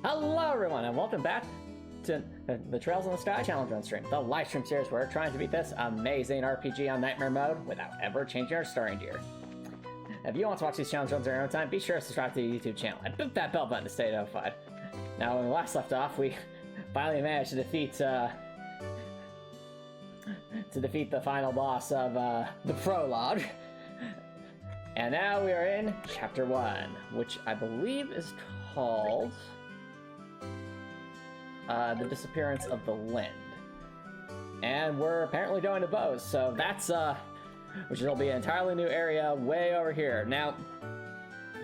Hello everyone and welcome back to the Trails in the Sky Challenge on stream. The live stream series where we're trying to beat this amazing RPG on Nightmare mode without ever changing our starting gear. If you want to watch these challenges on your own time, be sure to subscribe to the YouTube channel and boot that bell button to stay notified. Now when we last left off, we finally managed to defeat the final boss of the prologue. And now we are in Chapter 1, which I believe is called The Disappearance of the Lind. And we're apparently going to Bose, so that's, which will be an entirely new area way over here. Now,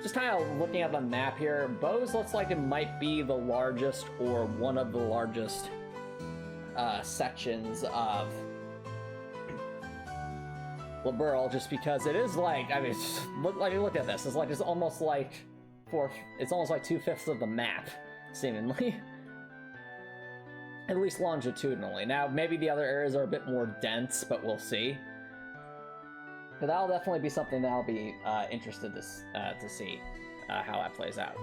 just kind of looking at the map here, Bose looks like it might be the largest or one of the largest sections of Liberl, just because it is like, I mean, look at this. It's like, it's almost like it's almost like 2/5 of the map, seemingly. At least longitudinally. Now, maybe the other areas are a bit more dense, but we'll see. But that'll definitely be something that I'll be interested to see how that plays out.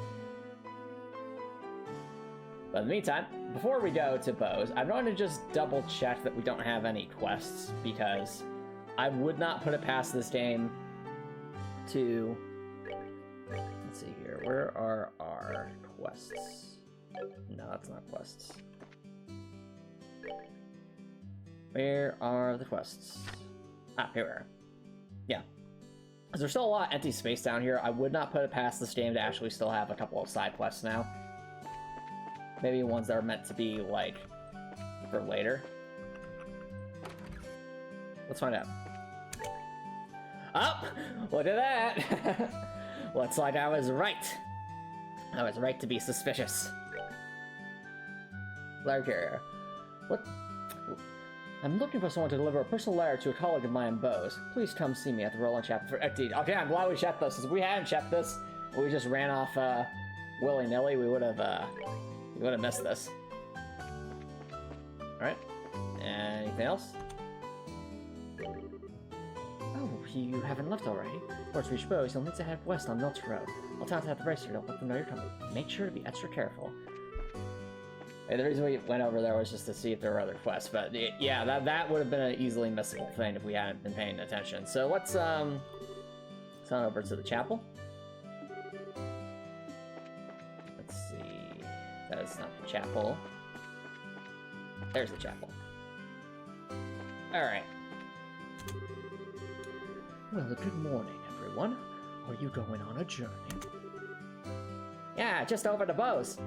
But in the meantime, before we go to Bose, I'm going to just double check that we don't have any quests, because I would not put it past this game to... Let's see here, where are our quests? No, that's not quests. Where are the quests? Ah, here we are. Yeah. Because there's still a lot of empty space down here. I would not put it past this game to actually still have a couple of side quests now. Maybe ones that are meant to be, like, for later. Let's find out. Oh! Look at that! Looks like I was right. I was right to be suspicious. Letter carrier. What? I'm looking for someone to deliver a personal letter to a colleague of mine in Bose. Please come see me at the Roland Chapel for Okay, I'm glad we checked this. If we hadn't checked this, we just ran off willy-nilly, we would have missed this. Alright. Anything else? Oh, you haven't left already? Or to reach Bose, you'll need to head west on Milton Road. I'll tell them at the race here, don't let them know you're coming. Make sure to be extra careful. The reason we went over there was just to see if there were other quests, but yeah, that would have been an easily missable thing if we hadn't been paying attention. So let's on over to the chapel. Let's see. That is not the chapel. There's the chapel. Alright. Well, good morning, everyone. Are you going on a journey? Yeah, just over to Bose.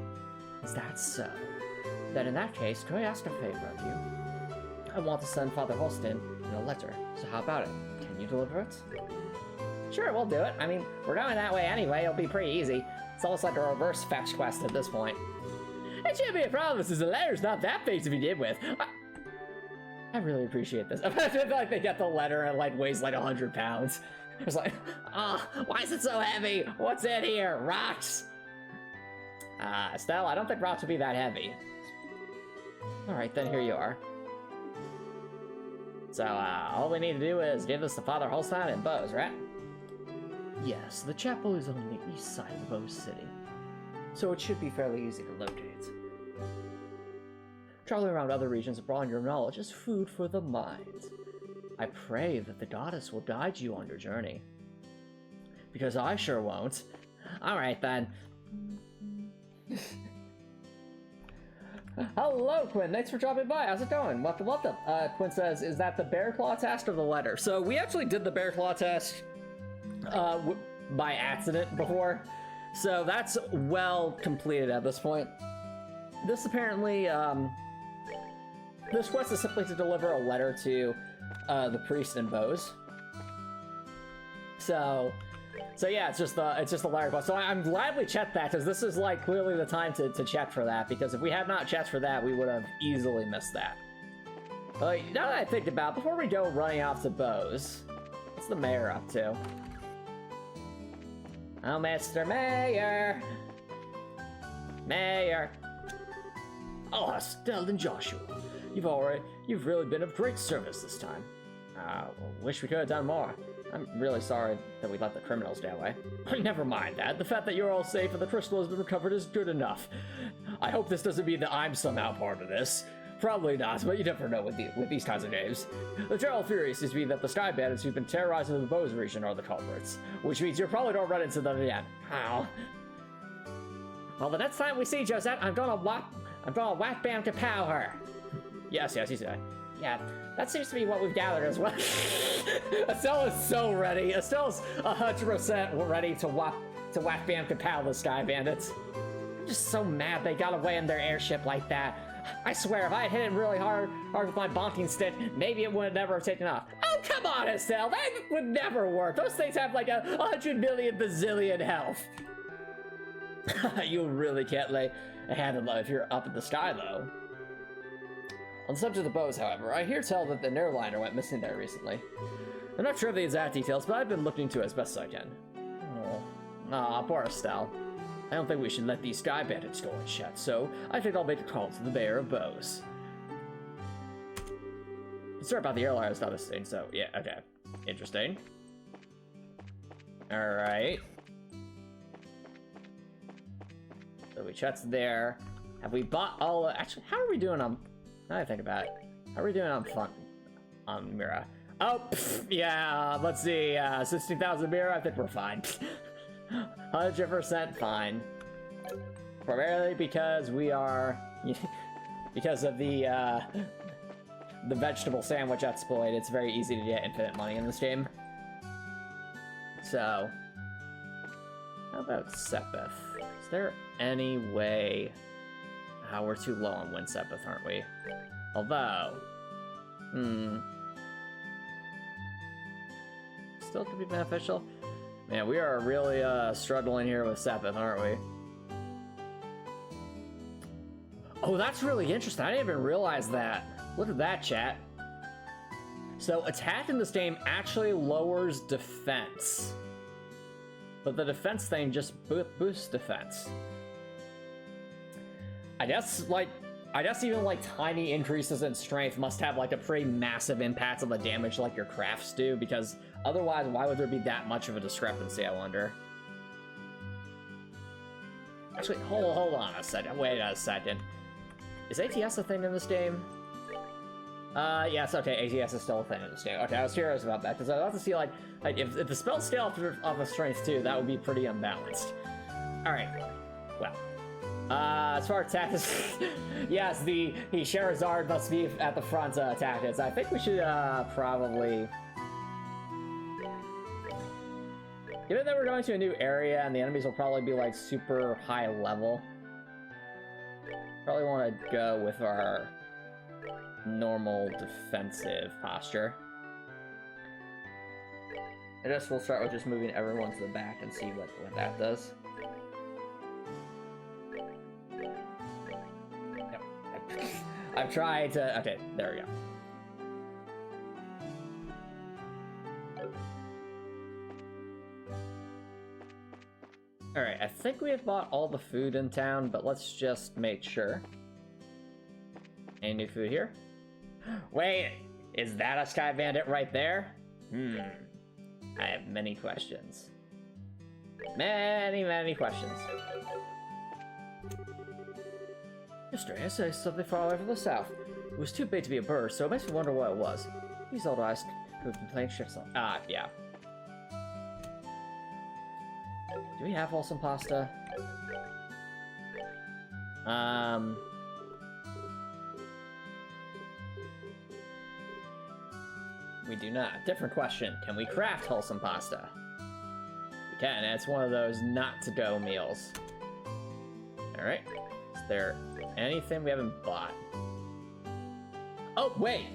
Is that so? Then in that case, could I ask a favor of you? I want to send Father Holston in a letter, so how about it? Can you deliver it? Sure, we'll do it. I mean, we're going that way anyway, it'll be pretty easy. It's almost like a reverse fetch quest at this point. It shouldn't be a problem since the letter's not that big to begin with. I really appreciate this. I feel like they get the letter and it like weighs like 100 pounds. It's like, oh, why is it so heavy? What's in here? Rocks! Estelle, I don't think rocks would be that heavy. Alright, then here you are. So, all we need to do is give this to Father Holstein and Bose, right? Yes, the chapel is on the east side of Bose City, so it should be fairly easy to locate. Traveling around other regions and broaden your knowledge is food for the mind. I pray that the goddess will guide you on your journey. Because I sure won't. Alright then. Hello, Quinn. Thanks for dropping by. How's it going? Welcome, welcome. Quinn says, is that the bear claw test or the letter? So we actually did the bear claw test by accident before. So that's well completed at this point. This apparently, this quest is simply to deliver a letter to the priest in Bose. So yeah, it's just the letter quest. So I'm glad we checked that, because this is like clearly the time to check for that, because if we had not checked for that, we would have easily missed that. But now that I think about it, before we go running off to Bose, what's the mayor up to? Oh, Mr. Mayor! Mayor! Oh, Estelle and Joshua, you've really been of great service this time. Wish we could have done more. I'm really sorry that we let the criminals stay away. Never mind that. The fact that you're all safe and the crystal has been recovered is good enough. I hope this doesn't mean that I'm somehow part of this. Probably not, but you never know with these kinds of games. The general theory seems to be that the Sky Bandits who've been terrorizing the Bose region are the culprits, which means you probably don't run into them again. How? Well, the next time we see Josette, I'm gonna whack bam kapow her. Yes, you say. Yeah, that seems to be what we've gathered as well. Estelle is so ready. Estelle's 100% ready to whack bam kapow the Sky Bandits. I'm just so mad they got away in their airship like that. I swear, if I had hit it really hard with my bonking stick, maybe it would have never taken off. Oh, come on, Estelle, that would never work. Those things have like 100 million bazillion health. You really can't lay a hand on if you're up in the sky, though. On the subject of Bose, however, I hear tell that the airliner went missing there recently. I'm not sure of the exact details, but I've been looking into it as best as I can. Oh, aw, poor Estelle. I don't think we should let these Sky Bandits go unchecked, so I think I'll make a call to the mayor of Bose. Sorry about the airline, it's not this thing, so yeah, okay. Interesting. Alright. So we checked there. Have we bought all actually, how are we doing on, now I think about it. How are we doing on Mira? Oh, yeah, let's see, 16,000 Mira, I think we're fine. 100% fine. Primarily because we are, because of the vegetable sandwich exploit, it's very easy to get infinite money in this game. So, how about Sepith? Is there any way? We're too low on Wind Sepith, aren't we? Although, still could be beneficial. Man, we are really struggling here with Sepith, aren't we? Oh, that's really interesting. I didn't even realize that. Look at that, chat. So, attack in this game actually lowers defense. But the defense thing just boosts defense. I guess even like tiny increases in strength must have like a pretty massive impact on the damage like your crafts do, because otherwise, why would there be that much of a discrepancy, I wonder? Actually, hold on a second. Wait a second. Is ATS a thing in this game? Yes, okay, ATS is still a thing in this game. Okay, I was curious about that, because I was about to see, like if the spell scale off of strength too, that would be pretty unbalanced. Alright, well. As far as tactics, yes, the Sherazard must be at the front tactics. I think we should probably, given that we're going to a new area and the enemies will probably be like super high level, probably want to go with our normal defensive posture. I guess we'll start with just moving everyone to the back and see what that does. I've tried to, okay, there we go. Alright, I think we have bought all the food in town, but let's just make sure. Any new food here? Wait, is that a Sky Bandit right there? I have many questions. Many questions. Mysterious, I something far away from the south. It was too big to be a bird, so it makes me wonder what it was. These old eyes who've been playing tricks on. Yeah. Do we have wholesome pasta? We do not. Different question. Can we craft wholesome pasta? We can, and it's one of those not-to-go meals. Alright. Is there anything we haven't bought? Oh, wait!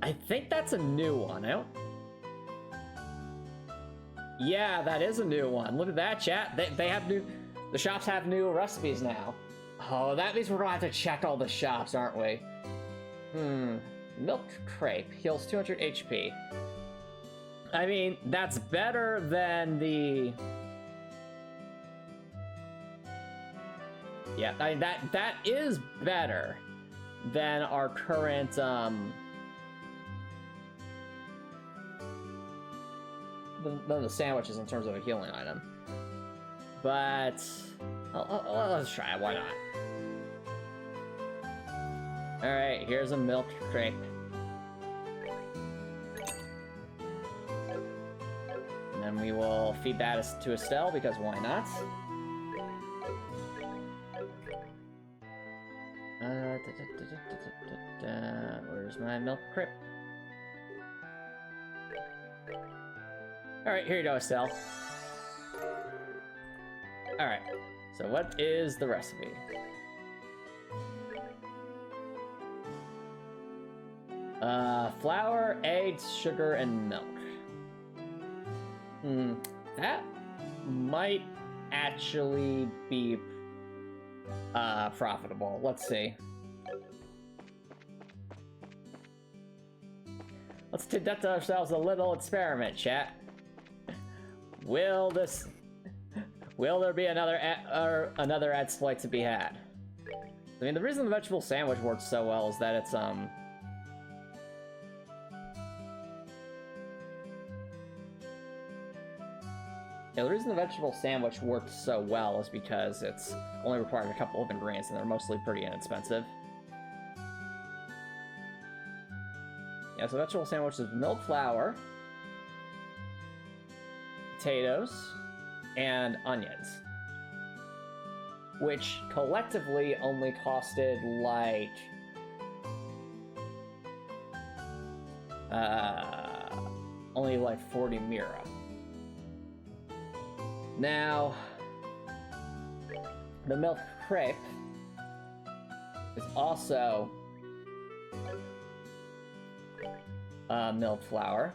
I think that's a new one. Yeah, that is a new one. Look at that, chat. They have new... The shops have new recipes now. Oh, that means we're gonna have to check all the shops, aren't we? Milk crepe heals 200 HP. I mean, that's better than the... Yeah, I mean, that is better than our current, than the sandwiches in terms of a healing item. But let's try it. Why not? All right, here's a milk crepe. And then we will feed that to Estelle because why not? Where's my milk crepe? Alright, here you go, Estelle. Alright, so what is the recipe? Flour, eggs, sugar, and milk. That might actually be profitable. Let's see. Let's conduct ourselves a little experiment, chat. Will there be another exploit to be had? I mean, the reason the vegetable sandwich works so well is that it's the reason the vegetable sandwich works so well is because it's only required a couple of ingredients and they're mostly pretty inexpensive. Yeah, so vegetable sandwich is milk, flour, potatoes, and onions. Which collectively only costed like only like 40 mira. Now, the milk crepe is also milk flour.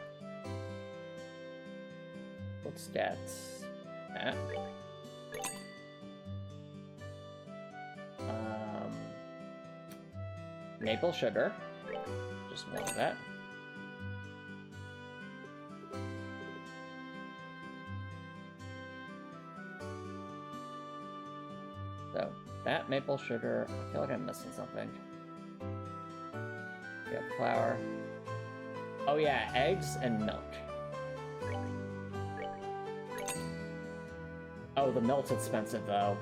Let's get that. Maple sugar, just one of that. So, that maple sugar, I feel like I'm missing something. We have flour. Oh yeah, eggs and milk. Oh, the milk's expensive though.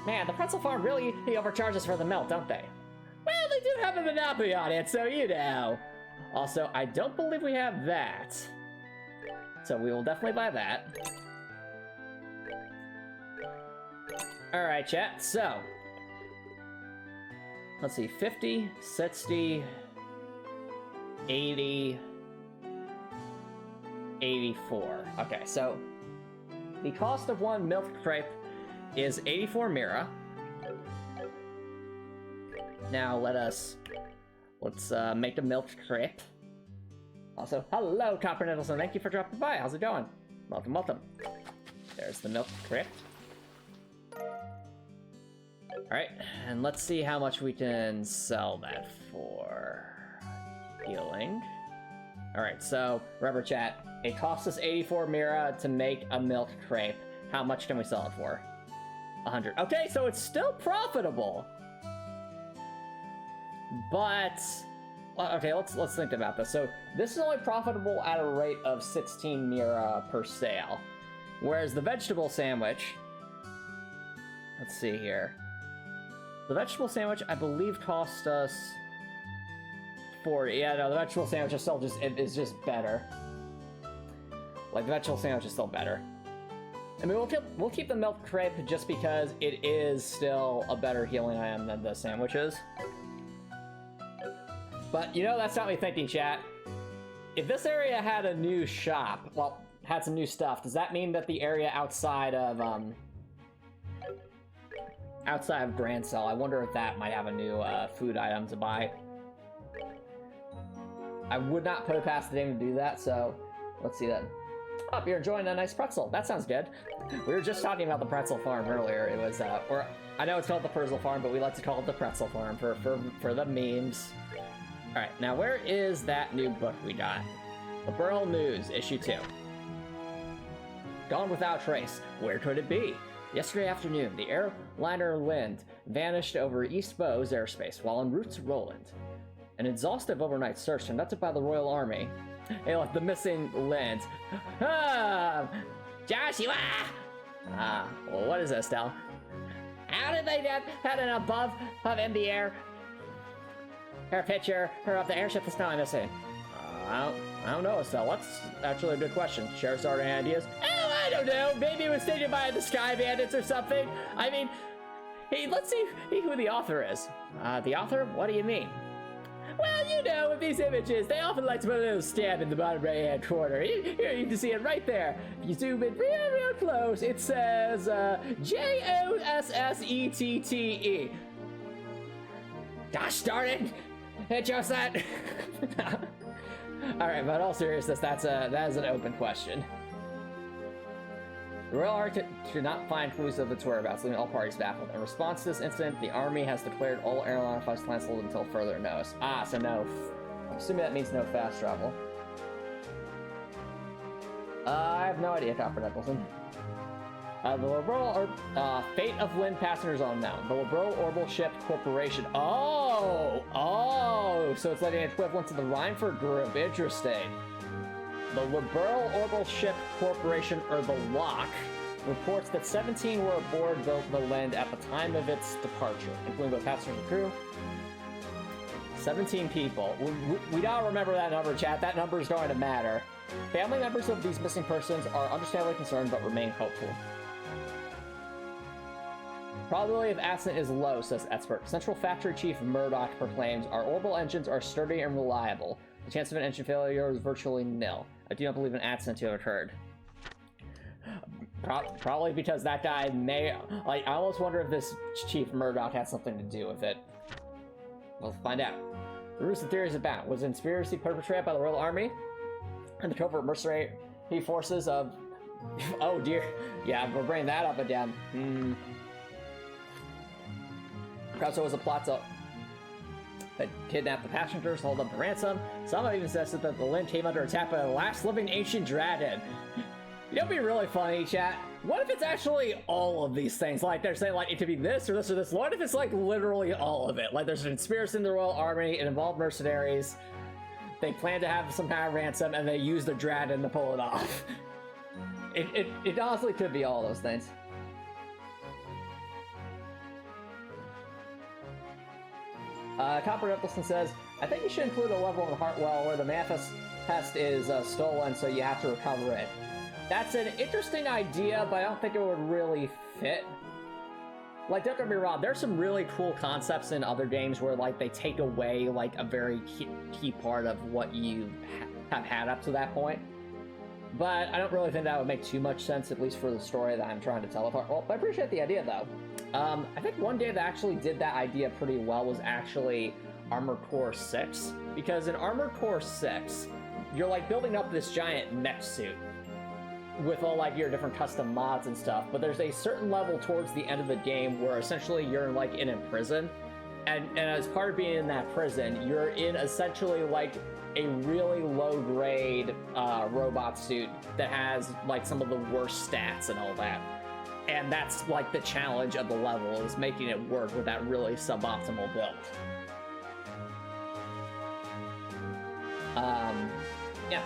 Man, the pretzel farm really overcharges for the milk, don't they? Well, they do have a monopoly on it, so you know. Also, I don't believe we have that. So we will definitely buy that. Alright, chat, so. Let's see, 50, 60, 80, 84. Okay, so the cost of one milk crepe is 84 mira. Now let's make the milk crepe. Also, hello, Copper Nettleson. Thank you for dropping by. How's it going? Welcome, welcome. There's the milk crepe. Alright, and let's see how much we can sell that for. Healing. Alright, so, remember chat, it costs us 84 mira to make a milk crepe. How much can we sell it for? 100. Okay, so it's still profitable. But, okay, let's think about this. So, this is only profitable at a rate of 16 mira per sale. Whereas the vegetable sandwich, let's see here. The vegetable sandwich, I believe, cost us 40. Yeah, no, the vegetable sandwich is still just better. Like, the vegetable sandwich is still better. I mean, we'll keep the milk crepe just because it is still a better healing item than the sandwiches. But, you know, that's not me thinking, chat. If this area had a new shop, well, had some new stuff, does that mean that the area outside of Grand Cell, I wonder if that might have a new food item to buy? I would not put it past the game to do that, so let's see that. Oh, you're enjoying a nice pretzel. That sounds good. We were just talking about the pretzel farm earlier. It was, or I know it's called the pretzel farm, but we like to call it the pretzel farm for the memes. All right, now where is that new book we got? The Burl News, issue 2. Gone without trace. Where could it be? Yesterday afternoon, the airliner Lind vanished over East Bose airspace while en route to Roland. An exhaustive overnight search conducted by the Royal Army Hey, look, the missing lens. Joshua! Well, what is this, Estelle? How did they get an above in the air? Her picture, her of the airship is now missing. I don't know, Estelle. That's actually a good question. Sheriff's already ideas? Oh, I don't know. Maybe it was taken by the Sky Bandits or something. I mean, hey, let's see who the author is. The author? What do you mean? Well, you know, with these images, they often like to put a little stamp in the bottom right-hand corner. Here, you can see it right there. If you zoom in real close, it says Jossette. Gosh darn it! Hey, Josette! Alright, but in all seriousness, that is an open question. The Royal Army could not find clues of its whereabouts, leaving all parties baffled. In response to this incident, the Army has declared all airline flights canceled until further notice. So no. I'm assuming that means no fast travel. I have no idea, Copper Nicholson. The Liberal fate of Lynn passengers unknown. The Liberal Orbital Ship Corporation. Oh, so it's like an equivalent to the Rhineford Group. Interesting. The Liberal Orbital Ship Corporation, or the LOC, reports that 17 were aboard the Lind at the time of its departure, including both passengers and crew. 17 people. We gotta remember that number, chat. That number is going to matter. Family members of these missing persons are understandably concerned, but remain hopeful. Probability of accident is low, says expert. Central Factory Chief Murdoch proclaims our orbital engines are sturdy and reliable. The chance of an engine failure is virtually nil. I do not believe an accident to have occurred. Probably because that guy may... Like, I almost wonder if this Chief Murdoch had something to do with it. We'll find out. The roots and theories about was a conspiracy perpetrated by the Royal Army and the covert mercenary forces of... Oh dear. Yeah, we're bringing that up again. Perhaps it was a plot to kidnap the passengers, hold up the ransom. Some have even suggested that the Lynn came under attack by the last living ancient dragon. You know, it'd be really funny, chat. What if it's actually all of these things? Like, they're saying, like, it could be this or this or this. What if it's, like, literally all of it? Like, there's a conspiracy in the Royal Army, it involved mercenaries, they plan to have some kind of ransom, and they use the dragon to pull it off. It honestly could be all those things. Copper Nicholson says, I think you should include a level in Heartwell where the manifest test is stolen, so you have to recover it. That's an interesting idea, but I don't think it would really fit. Like, don't get me wrong, there's some really cool concepts in other games where, like, they take away, like, a very key part of what you have had up to that point. But I don't really think that would make too much sense, at least for the story that I'm trying to tell apart. Well, I appreciate the idea, though. I think one game that actually did that idea pretty well was actually Armored Core 6. Because in Armored Core 6, you're, like, building up this giant mech suit with all, like, your different custom mods and stuff, but there's a certain level towards the end of the game where essentially you're, like, in a prison, and as part of being in that prison, you're in essentially, like, a really low-grade robot suit that has, like, some of the worst stats and all that. And that's, like, the challenge of the level, is making it work with that really suboptimal build. Yeah.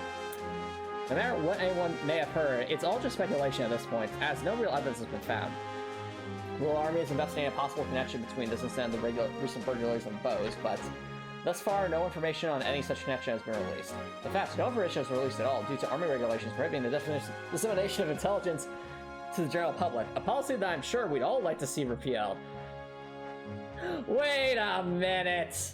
No matter what anyone may have heard, it's all just speculation at this point, as no real evidence has been found. The Royal Army is investigating a possible connection between this incident and the recent burglaries of Bose, but thus far, no information on any such connection has been released. In fact, no information was released at all due to Army regulations prohibiting the dissemination of intelligence to the general public, a policy that I'm sure we'd all like to see repealed. Wait a minute!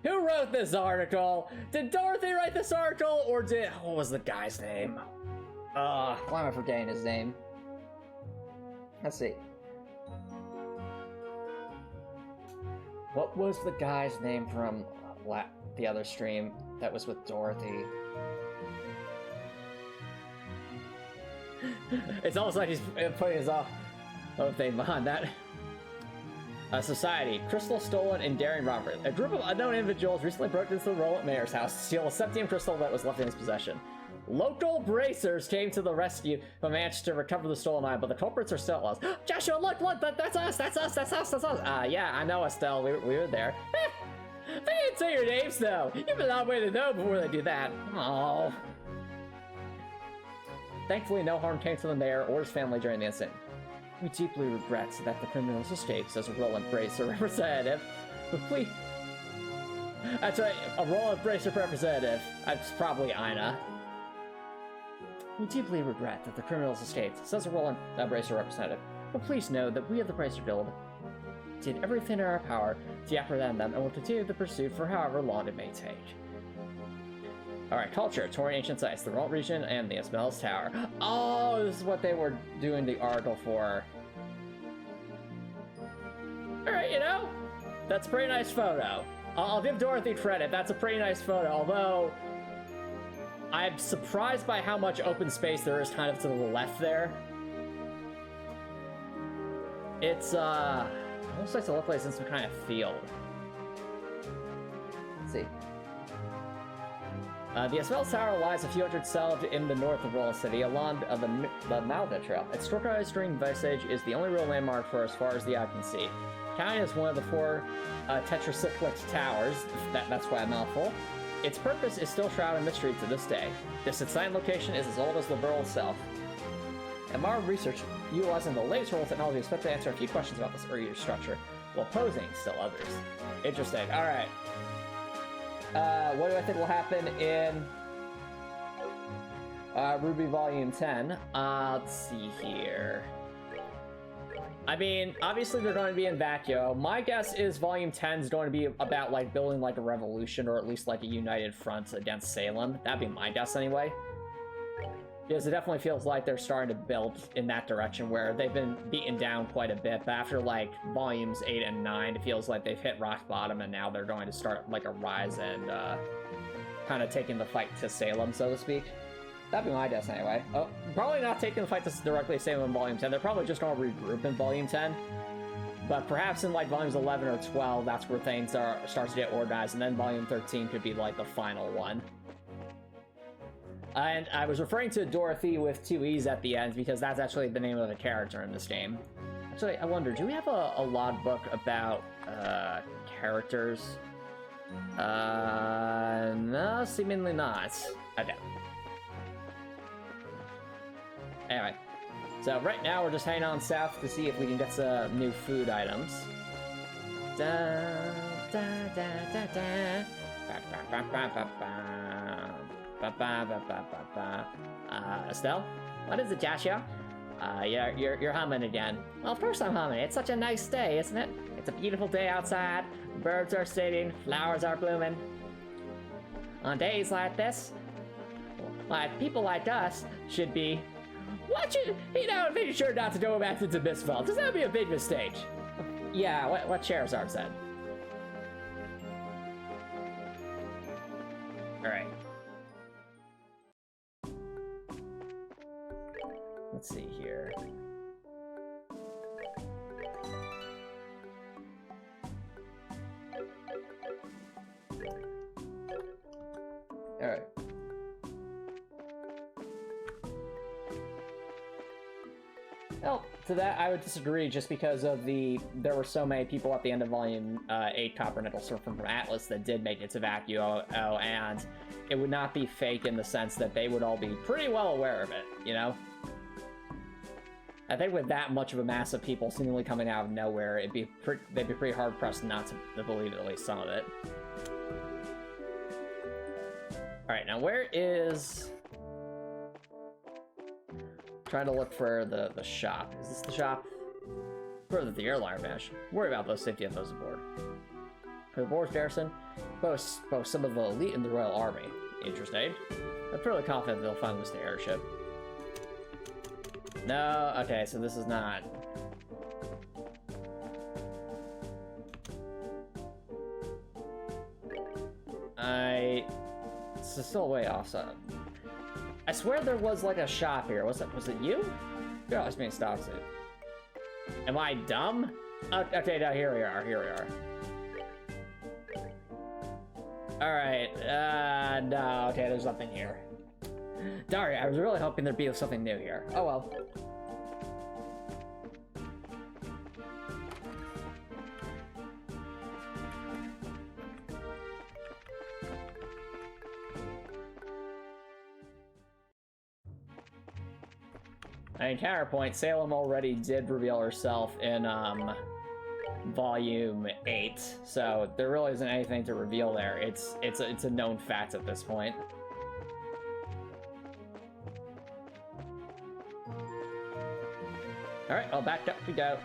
Who wrote this article? Did Dorothy write this article, or what was the guy's name? Why am I forgetting his name? Let's see. What was the guy's name from the other stream that was with Dorothy? It's almost like he's putting his own thing behind that. Society. Crystal stolen and daring robbery. A group of unknown individuals recently broke into the Roland Mayor's house to steal a septium crystal that was left in his possession. Local bracers came to the rescue and managed to recover the stolen item, but the culprits are still lost. Joshua, look, that's us! Yeah, I know, Estelle, we were there. They didn't say your names, though. You've been on way to know before they do that. Oh. Thankfully, no harm came to the mayor or his family during the incident. We deeply regret that the criminal's escape, says a Roland Bracer representative. But please... That's right, a Roland Bracer representative. That's probably Ina. We deeply regret that the criminal's escaped, says a Roland Bracer representative. But please know that we of the Bracer Guild did everything in our power to apprehend them and will continue the pursuit for however long it may take. Alright, culture, touring ancient sites, the Ralt region, and the Esmel's Tower. Oh, this is what they were doing the article for. Alright, you know, that's a pretty nice photo. I'll give Dorothy credit, that's a pretty nice photo, although I'm surprised by how much open space there is kind of to the left there. It's, almost like to look like it's in some kind of field. Let's see. The Esmel's Tower lies a few hundred cells in the north of Roland City, along the Malda Trail. Its turquoise-green visage is the only real landmark for as far as the eye can see. Counting as one of the four tetracyclic towers, that's why a mouthful, its purpose is still shrouded in mystery to this day. This exciting location is as old as the borough itself. And modern research, utilizing the latest world technology, expect to answer a few questions about this earlier structure, while posing still others. Interesting. Alright. What do I think will happen in Ruby Volume 10? Let's see here. I mean, obviously they're going to be in vacuo. My guess is Volume 10 is going to be about, like, building, like, a revolution, or at least, like, a united front against Salem. That'd be my guess, anyway. Because it definitely feels like they're starting to build in that direction, where they've been beaten down quite a bit, but after, like, Volumes 8 and 9, it feels like they've hit rock bottom, and now they're going to start, like, a rise and, kind of taking the fight to Salem, so to speak. That'd be my guess, anyway. Oh, probably not taking the fight to directly Salem in Volume 10. They're probably just going to regroup in Volume 10. But perhaps in, like, Volumes 11 or 12, that's where things start to get organized, and then Volume 13 could be, like, the final one. And I was referring to Dorothy with 2 E's at the end, because that's actually the name of the character in this game. Actually, I wonder, do we have a logbook about, characters? No, seemingly not. Okay. Anyway, so right now we're just heading on south to see if we can get some new food items. Estelle? What is it, Joshua? You're humming again. Well, of course I'm humming. It's such a nice day, isn't it? It's a beautiful day outside. Birds are singing, flowers are blooming. On days like this, like people like us should be making sure not to go back into Mistville. Does that be a big mistake? Yeah, what Charizard said. Alright. Let's see here. Alright. Well, to that I would disagree, just because of there were so many people at the end of Volume 8 Copper Nickel Surfer from Atlas that did make it to Vacuo, and it would not be fake in the sense that they would all be pretty well aware of it, you know? I think with that much of a mass of people seemingly coming out of nowhere, they'd be pretty hard-pressed not to believe at least some of it. Alright, now where is... Trying to look for the shop. Is this the shop? Further, the airliner vanished. Worry about those safety of those aboard. For the board's garrison, boasts some of the elite in the Royal Army. Interesting. I'm fairly confident they'll find this airship. No, okay, so this is not. This is still way off, so. I swear there was like a shop here. Was it you? You're always being stock suit. Am I dumb? Okay, no, here we are. Alright, no, okay, there's nothing here. Darn, I was really hoping there'd be something new here. Oh well. I mean, counterpoint, Salem already did reveal herself in, Volume 8, so there really isn't anything to reveal there. It's a known fact at this point. Alright, well, back up we go.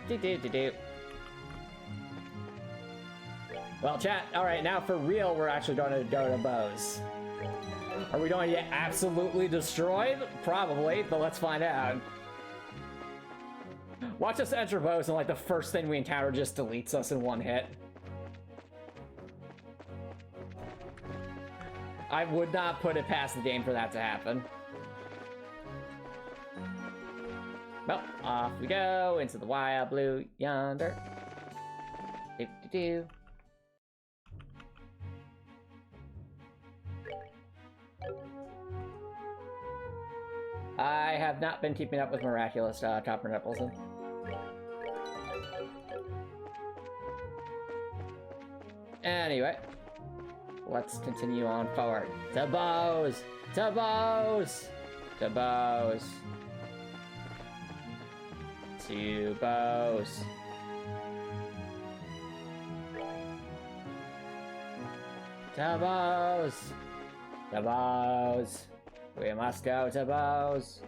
Well, chat, alright, now for real, we're actually going to go to Bose. Are we going to get absolutely destroyed? Probably, but let's find out. Watch us enter Bose and like the first thing we encounter just deletes us in one hit. I would not put it past the game for that to happen. Well, off we go into the wild blue yonder. Do-do-do. I have not been keeping up with Miraculous Copper Nippleson. Anyway, let's continue on forward. To Bose! To Bose! To Bose! To Bose! To Bose! To Bose! We must go to Bose!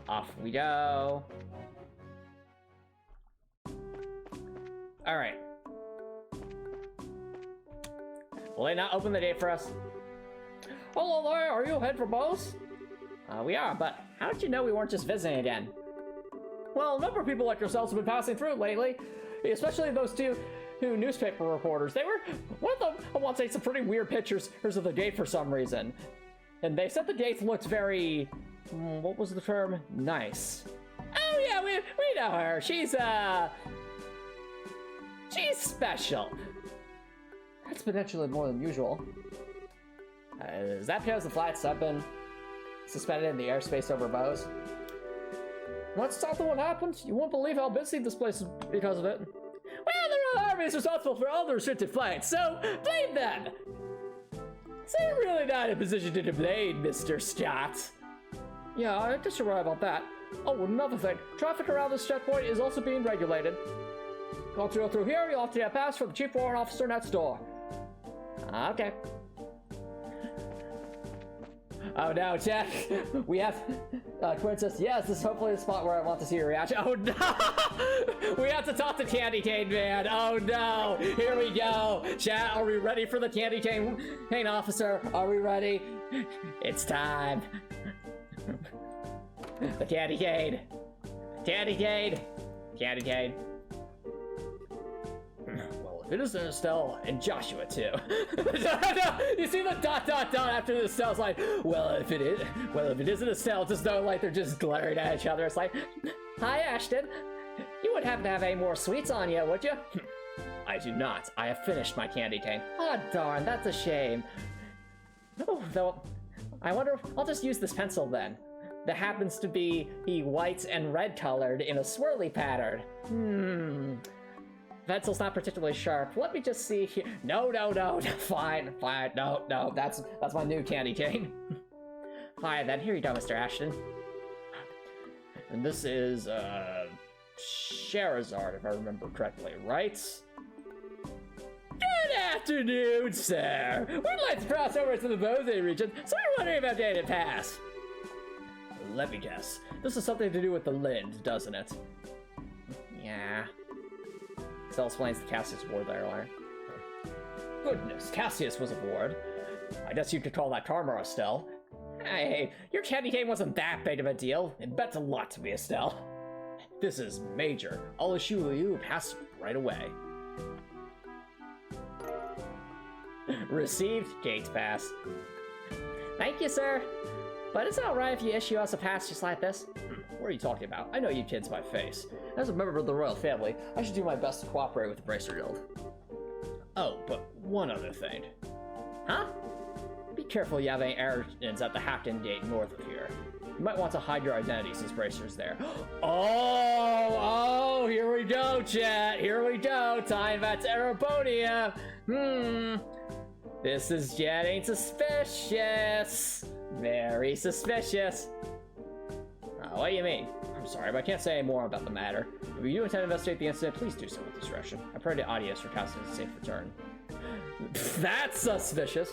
Off we go! Alright. Will they not open the gate for us? Hello there, are you headed for Bose? We are, but how did you know we weren't just visiting again? Well, a number of people like yourselves have been passing through lately, especially those two newspaper reporters. One of them, I want to take some pretty weird pictures of the gate for some reason. And they said the gate looked very, what was the term? Nice. Oh yeah, we know her. She's special. Exponentially more than usual. Is that because the flights have been suspended in the airspace over Bose? Once something happened, you won't believe how busy this place is because of it. Well, there are armies responsible for all the restricted flights, so blame them! So you're really not in a position to complain, Mr. Scott. Yeah, I guess you're right about that. Oh, another thing. Traffic around this checkpoint is also being regulated. Once you go through here, you'll have to get a pass from the chief warrant officer next door. Okay. Oh no, Jack. We have Quinn says, yes, this is hopefully the spot where I want to see your reaction. Oh no! We have to talk to Candy Cane Man. Oh no! Here we go. Chat, are we ready for the Candy Cane officer? Are we ready? It's time. The Candy Cane. Candy Cane. Candy Cane. Well, if it isn't Estelle and Joshua too. No, you see the ... after the Estelle's like, well, if it isn't Estelle, just know like they're just glaring at each other. It's like, hi Ashton, you wouldn't happen to have any more sweets on you, would you? I do not. I have finished my candy cane. Oh darn, that's a shame. Oh, though, I wonder. I'll just use this pencil then. That happens to be white and red colored in a swirly pattern. Pencil's not particularly sharp. Let me just see here. No. Fine. No. That's my new candy cane. Fine, then. Here you go, Mr. Ashton. And this is, Charizard, if I remember correctly, right? Good afternoon, sir. We'd like to cross over to the Bose region, so we're wondering about getting a pass. Let me guess. This is something to do with the Lind, doesn't it? Yeah. Estelle explains the Cassius Ward there, Larry. Goodness, Cassius was aboard. I guess you could call that karma, Estelle. Hey, your candy cane wasn't that big of a deal. It bet a lot to me, Estelle. This is major. I'll issue you a pass right away. Received gate pass. Thank you, sir. But it's not right if you issue us a pass just like this. What are you talking about? I know you kids by face. As a member of the royal family, I should do my best to cooperate with the Bracer Guild. Oh, but one other thing. Huh? Be careful you have any errands at the Hackton Gate north of here. You might want to hide your identity since Bracer's there. Oh, here we go, chat. Here we go. Time at Ereponia. This is getting suspicious. Very suspicious. What do you mean? I'm sorry, but I can't say any more about the matter. If you do intend to investigate the incident, please do so with discretion. I pray to Audius for Cassidy's safe return. That's suspicious.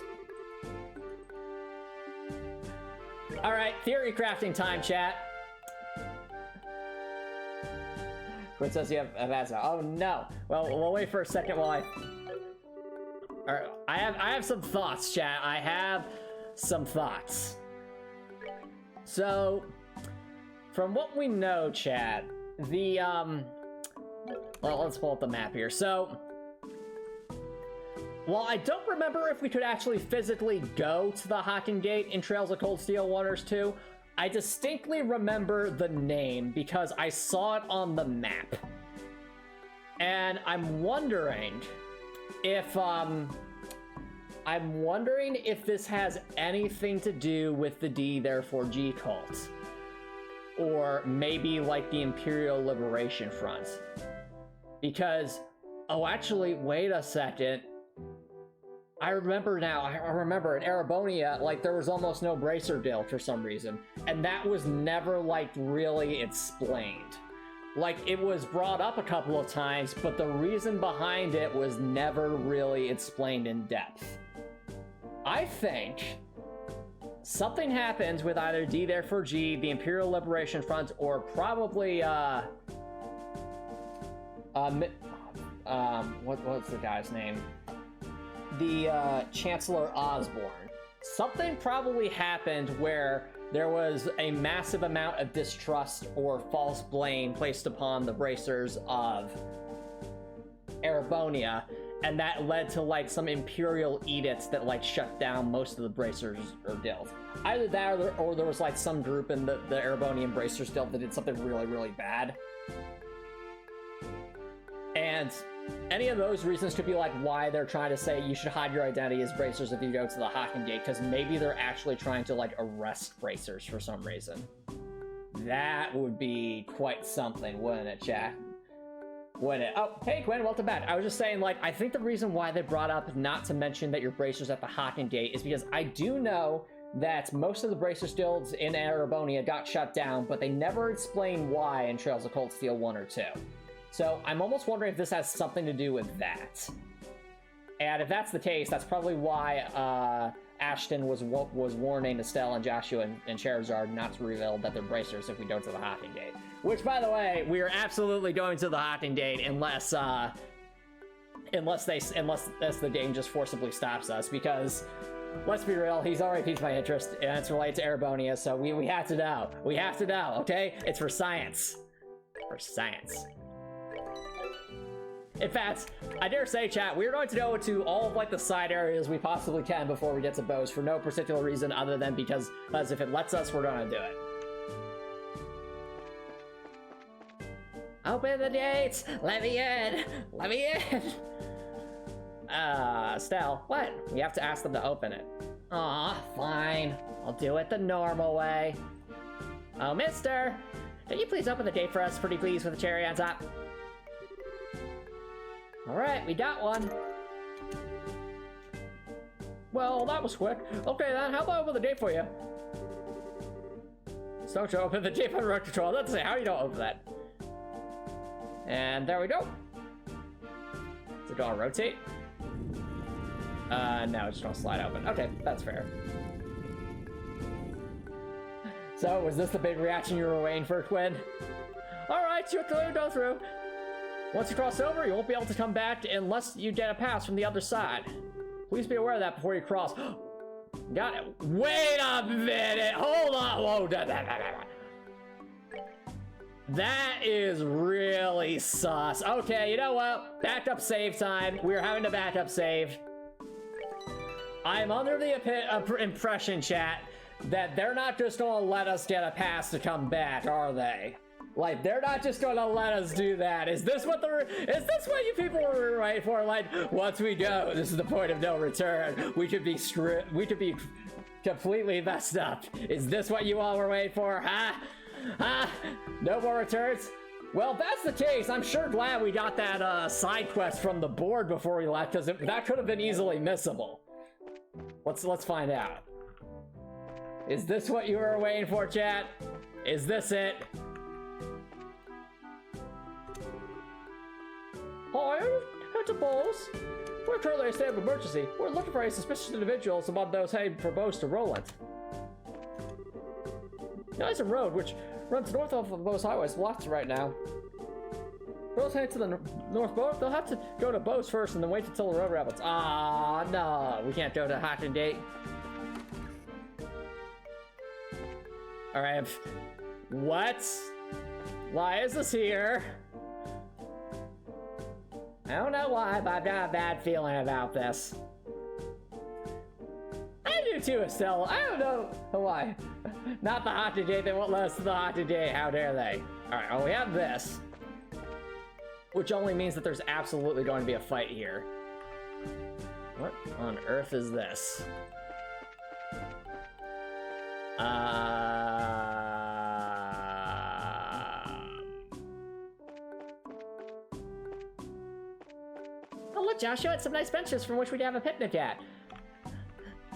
Alright, theory crafting time, chat. Quinn says you have a bad sound. Oh no. Well, we'll wait for a second while Alright, I have some thoughts, chat. I have some thoughts. So, from what we know, chat, the, well, let's pull up the map here. So, while I don't remember if we could actually physically go to the Hakken Gate in Trails of Cold Steel 1 or 2, I distinctly remember the name because I saw it on the map. And I'm wondering if this has anything to do with the D therefore G cult. Or maybe like the Imperial Liberation Front. Because, oh actually, wait a second. I remember now, I remember in Erebonia, like, there was almost no bracer deal for some reason. And that was never, like, really explained. Like, it was brought up a couple of times, but the reason behind it was never really explained in depth. I think something happens with either D therefore G, the Imperial Liberation Front, or probably, what's the guy's name? The Chancellor Osborne. Something probably happened where there was a massive amount of distrust or false blame placed upon the bracers of Erebonia, and that led to like some imperial edicts that like shut down most of the bracers or guilds. Either that or there was like some group in the Erebonian bracers guild that did something really, really bad. And any of those reasons could be like why they're trying to say you should hide your identity as bracers if you go to the Hakken Gate, because maybe they're actually trying to like arrest bracers for some reason. That would be quite something, wouldn't it, chat? Wouldn't it? Oh, hey Quinn, welcome back. I was just saying, like, I think the reason why they brought up not to mention that your bracers at the Hakken Gate is because I do know that most of the bracers guilds in Erebonia got shut down, but they never explain why in Trails of Cold Steel 1 or 2. So I'm almost wondering if this has something to do with that. And if that's the case, that's probably why Ashton was warning Estelle and Joshua and Charizard not to reveal that they're bracers if we go to the Hakken Gate. Which, by the way, we are absolutely going to the Hakken Gate unless the game just forcibly stops us, because let's be real, he's already piqued my interest and it's related to Erebonia, so we have to know. We have to know, okay? It's for science. For science. In fact, I dare say, chat, we're going to go to all of like the side areas we possibly can before we get to Bose for no particular reason other than because if it lets us, we're gonna do it. Open the gates! Let me in! Let me in! Estelle, what? We have to ask them to open it. Aw, fine. I'll do it the normal way. Oh, mister! Can you please open the gate for us, pretty please, with a cherry on top? Alright, we got one. Well, that was quick. Okay then, how about I open the gate for you? So to open the gate by remote control. Let's see how you don't open that. And there we go. Is it gonna rotate? No, it's just gonna slide open. Okay, that's fair. So, was this the big reaction you were waiting for, Quinn? Alright, you have to go through. Once you cross over, you won't be able to come back unless you get a pass from the other side. Please be aware of that before you cross. Got it. Wait a minute. Hold on. Whoa. That is really sus. Okay, you know what? Backup save time. We're having to backup save. I'm under the impression, chat, that they're not just gonna let us get a pass to come back, are they? Like, they're not just gonna let us do that. Is this what you people were waiting for? Like, once we go, this is the point of no return. We could be completely messed up. Is this what you all were waiting for? Huh? Huh? No more returns? Well, if that's the case, I'm sure glad we got that side quest from the board before we left, because that could have been easily missable. Let's find out. Is this what you were waiting for, chat? Is this it? Hi, it's a Bose. We're currently in a state of emergency. We're looking for any suspicious individuals among those heading for Bose to Roland. There's a road which runs north off of Bose Highway. It's blocked right now. Those heading to the North Bose, they'll have to go to Bose first and then wait until the road rabbits. Ah, no, we can't go to Hot Date. All right, what? Why is this here? I don't know why, but I've got a bad feeling about this. I do too, Estelle. I don't know why. Not the Hot Date. They won't let us to the Hot Date. How dare they? All right, well, we have this. Which only means that there's absolutely going to be a fight here. What on earth is this? Oh look, Joshua, it's some nice benches from which we'd have a picnic at.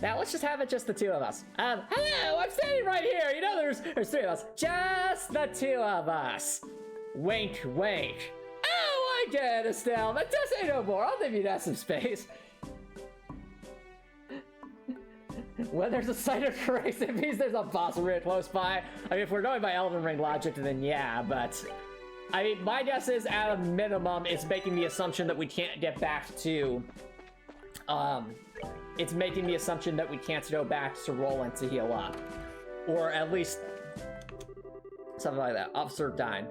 Now let's just have it just the two of us. Hello, I'm standing right here. You know there's three of us. Just the two of us. Wink, wink. Oh, I get it, Estelle. But just say no more. I'll leave you that some space. When there's a site of grace, it means there's a boss really close by. I mean, if we're going by Elden Ring logic, then yeah, but... I mean, my guess is, at a minimum, it's making the assumption that we can't get back to... It's making the assumption that we can't go back to Roland to heal up. Or at least... something like that. Officer Dine.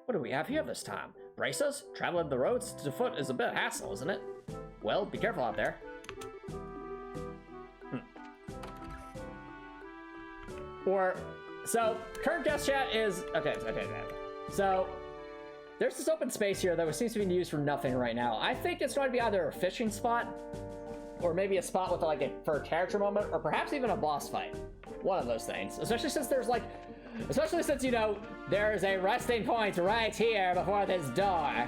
What do we have here this time? Braces? Traveling the roads to foot is a bit of hassle, isn't it? Well, be careful out there. Or, so, current guest chat is, okay. So, there's this open space here that seems to be used for nothing right now. I think it's going to be either a fishing spot, or maybe a spot with like for a character moment, or perhaps even a boss fight. One of those things. Especially since, you know, there's a resting point right here before this door.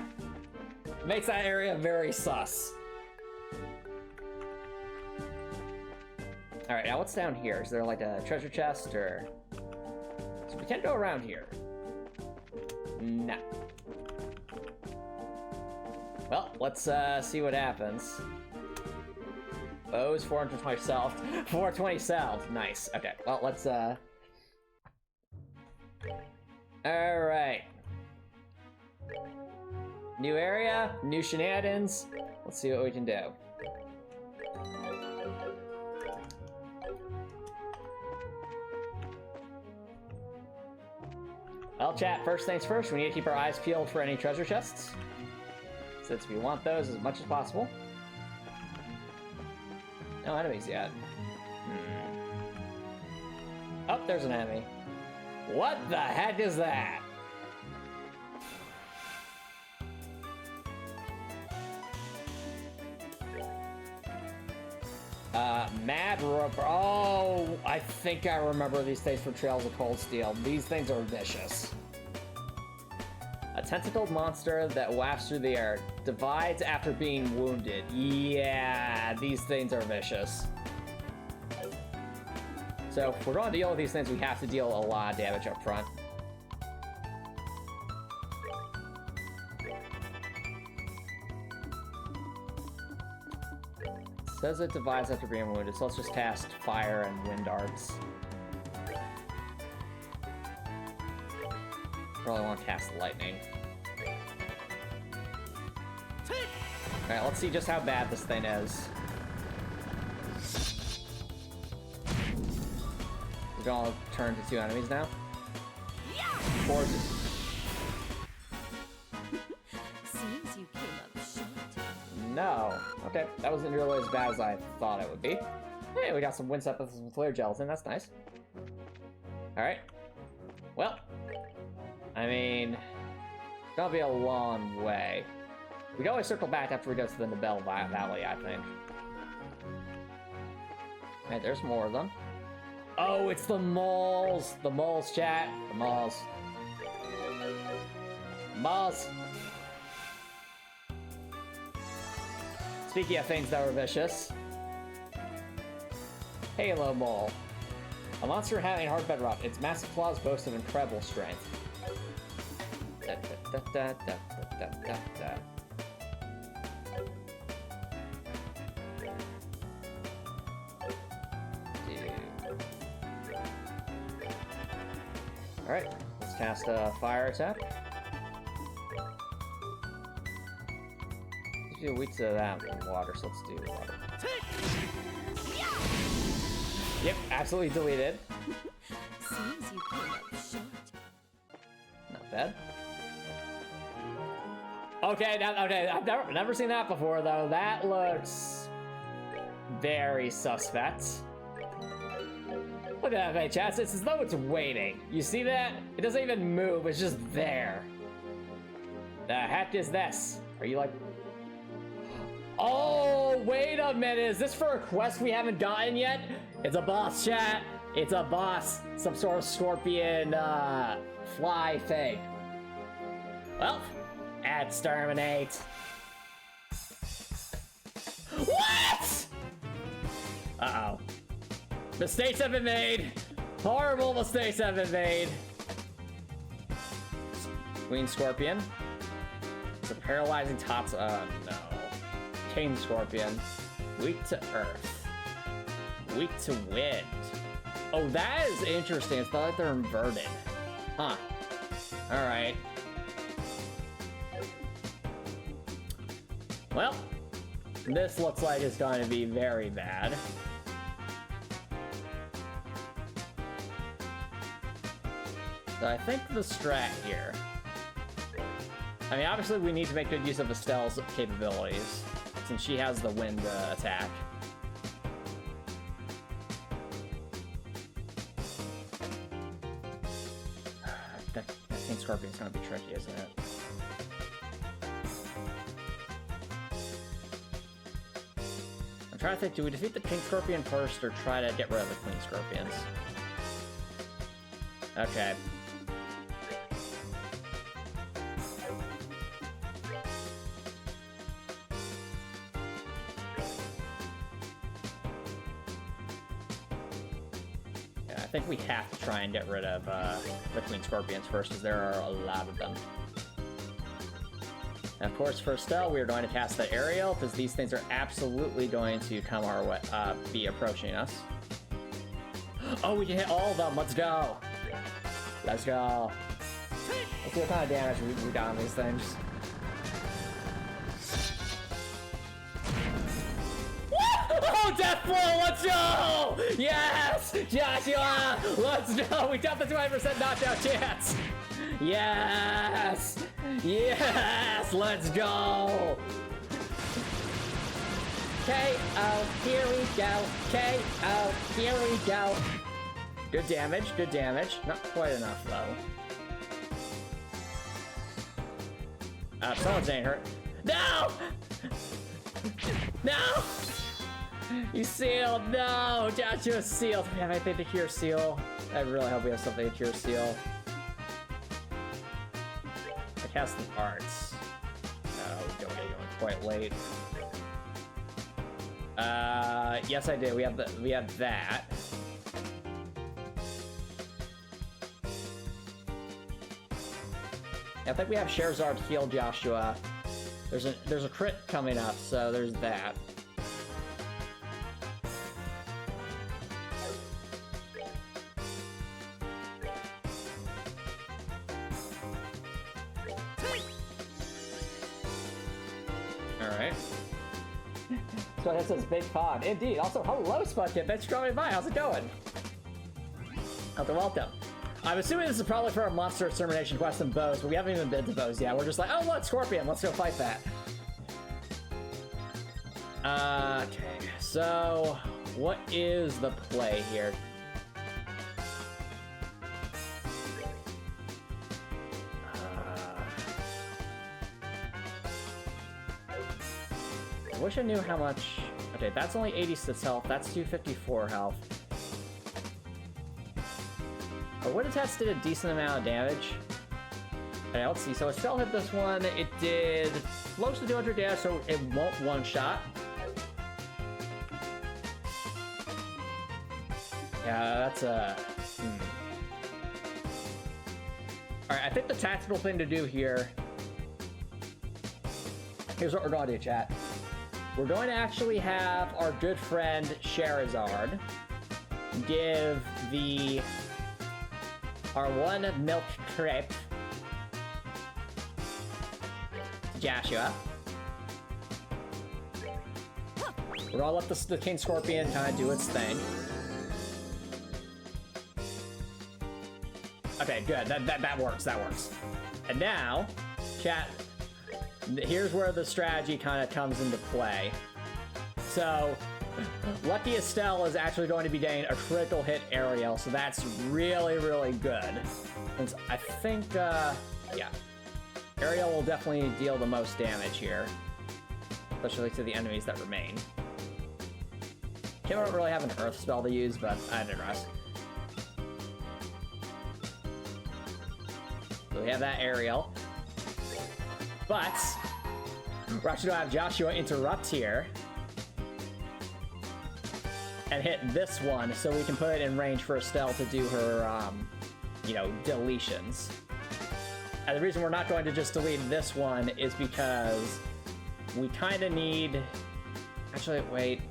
Makes that area very sus. Alright, now what's down here? Is there like a treasure chest or... So we can't go around here. No. Well, let's see what happens. Bose, 420 self. 420 self. Nice. Okay, well, let's Alright. New area, new shenanigans. Let's see what we can do. Well, chat, first things first, we need to keep our eyes peeled for any treasure chests, since we want those as much as possible. No enemies yet. Oh, there's an enemy. What the heck is that? Oh, I think I remember these things from Trails of Cold Steel. These things are vicious. A tentacled monster that wafts through the air, divides after being wounded. Yeah, these things are vicious. So if we're going to deal with these things, we have to deal a lot of damage up front. Says it divides after being wounded, so let's just cast fire and wind arts. Probably want to cast lightning. Alright, let's see just how bad this thing is. We're gonna turn to two enemies now. Or Seems you came up short. no. Okay, that wasn't nearly as bad as I thought it would be. Hey, we got some wind weapons and some flare gelatin, that's nice. Alright. Well, I mean, it's gonna be a long way. We can always circle back after we go to the Nibel Valley, I think. Hey, there's more of them. Oh, it's the moles! The moles, chat. The moles. Moles! Speaking of things that were vicious. Halo Mole. A monster having hard bedrock. Its massive claws boast of incredible strength. Da, da, da, da, da, da, da. Alright, let's cast a fire attack. Let's do weak to that in water, so let's do water. Yep, absolutely deleted. Seems you came up short. Not bad. Okay, okay, I've never seen that before though. That looks very suspect. Look at that thing, chat. It's as though it's waiting. You see that? It doesn't even move. It's just there. The heck is this? Are you like... Oh, wait a minute. Is this for a quest we haven't gotten yet? It's a boss, chat. It's a boss. Some sort of scorpion, fly thing. Well, exterminate. What? Uh-oh. Mistakes have been made. Horrible mistakes have been made. Queen Scorpion. It's a paralyzing tots. No. King Scorpion. Weak to earth. Weak to wind. Oh, that is interesting. It's not like they're inverted. Huh. Alright. Well, this looks like it's going to be very bad. So I think the strat here... I mean, obviously we need to make good use of Estelle's capabilities, since she has the wind attack. That King Scorpion's gonna be tricky, isn't it? I'm trying to think, do we defeat the King Scorpion first, or try to get rid of the Queen Scorpions? Okay. I think we have to try and get rid of the Queen Scorpions first, because there are a lot of them. And of course, for Estelle, we are going to cast the aerial, because these things are absolutely going to come our way, be approaching us. Oh, we can hit all of them. Let's go. Let's go. Let's see what kind of damage we got on these things. Oh, Death Blow, let's go! Yes! Joshua! Let's go! We got the 20% knockdown chance! Yes! Yes! Let's go! KO, here we go! KO, here we go! Good damage, good damage. Not quite enough, though. Someone's getting hurt. No! No! You sealed! No! Joshua sealed! Do we have anything to cure seal? I really hope we have something to cure seal. I cast the arts. No, we don't get going quite late. Yes I did. We have that. I think we have Sherazard heal Joshua. There's a crit coming up, so there's that. Alright. So that says Big Pond. Indeed. Also, hello, Spudkid. Thanks for coming by. How's it going? Welcome. I'm assuming this is probably for a monster extermination quest in Bose, but we haven't even been to Bose yet. We're just like, oh, look, Scorpion. Let's go fight that. Okay. So, what is the play here? I wish I knew how much... Okay, that's only 86 health. That's 254 health. Our wood attacks did a decent amount of damage. Okay, let's see. So Estelle hit this one. It did close to 200 damage, so it won't one-shot. Yeah, that's a... Alright, I think the tactical thing to do here... Here's what we're going to do, chat. We're going to actually have our good friend Charizard give our one milk crepe to Joshua. We're gonna let the King Scorpion kind of do its thing. Okay, good. That works. That works. And now, chat. Here's where the strategy kind of comes into play. So, Lucky Estelle is actually going to be getting a critical hit aerial, so that's really, really good. Since I think, yeah, aerial will definitely deal the most damage here, especially to the enemies that remain. Kim don't really have an Earth spell to use, but I digress. So we have that aerial. But we're actually gonna have Joshua interrupt here and hit this one so we can put it in range for Estelle to do her, you know, deletions. And the reason we're not going to just delete this one is because we kind of need... Actually, wait.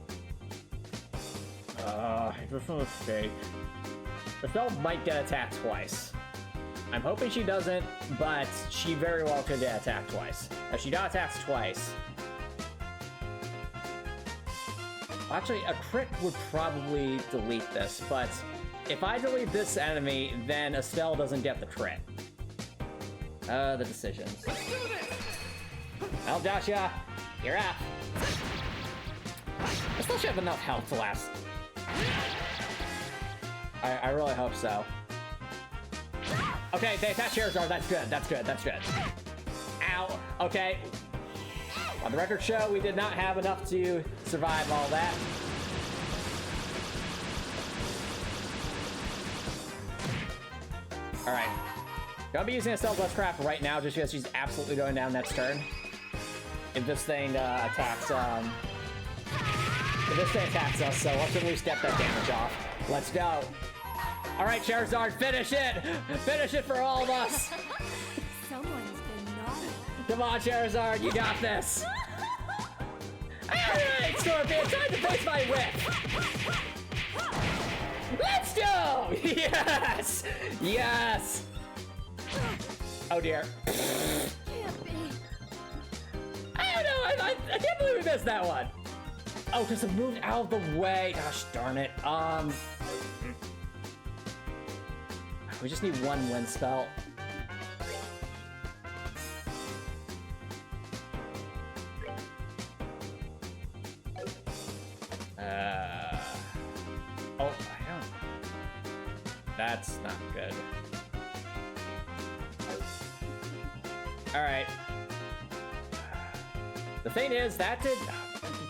This was a mistake. Estelle might get attacked twice. I'm hoping she doesn't, but she very well could get attacked twice. If she got attacked twice... Actually, a crit would probably delete this, but if I delete this enemy, then Estelle doesn't get the crit. The decisions. Well, Joshua, you're up. I still should have enough health to last. I really hope so. Okay, they attach Charizard. That's good. That's good. That's good. Ow. Okay. On the record show, we did not have enough to survive all that. All right. Gonna be using Estelle's Westcraft right now just because she's absolutely going down next turn. If this thing attacks, if this thing attacks us, so let's at least get that damage off. Let's go. All right, Charizard, finish it! Finish it for all of us! Someone's been naughty. Come on, Charizard, you got this! Alright, Scorpion, time to face my whip! Let's go! Yes! Yes! Oh dear. Can't be. I don't know, I can't believe we missed that one! Oh, because it moved out of the way. Gosh darn it. We just need one wind spell. Oh, I don't... That's not good. Alright. The thing is, that did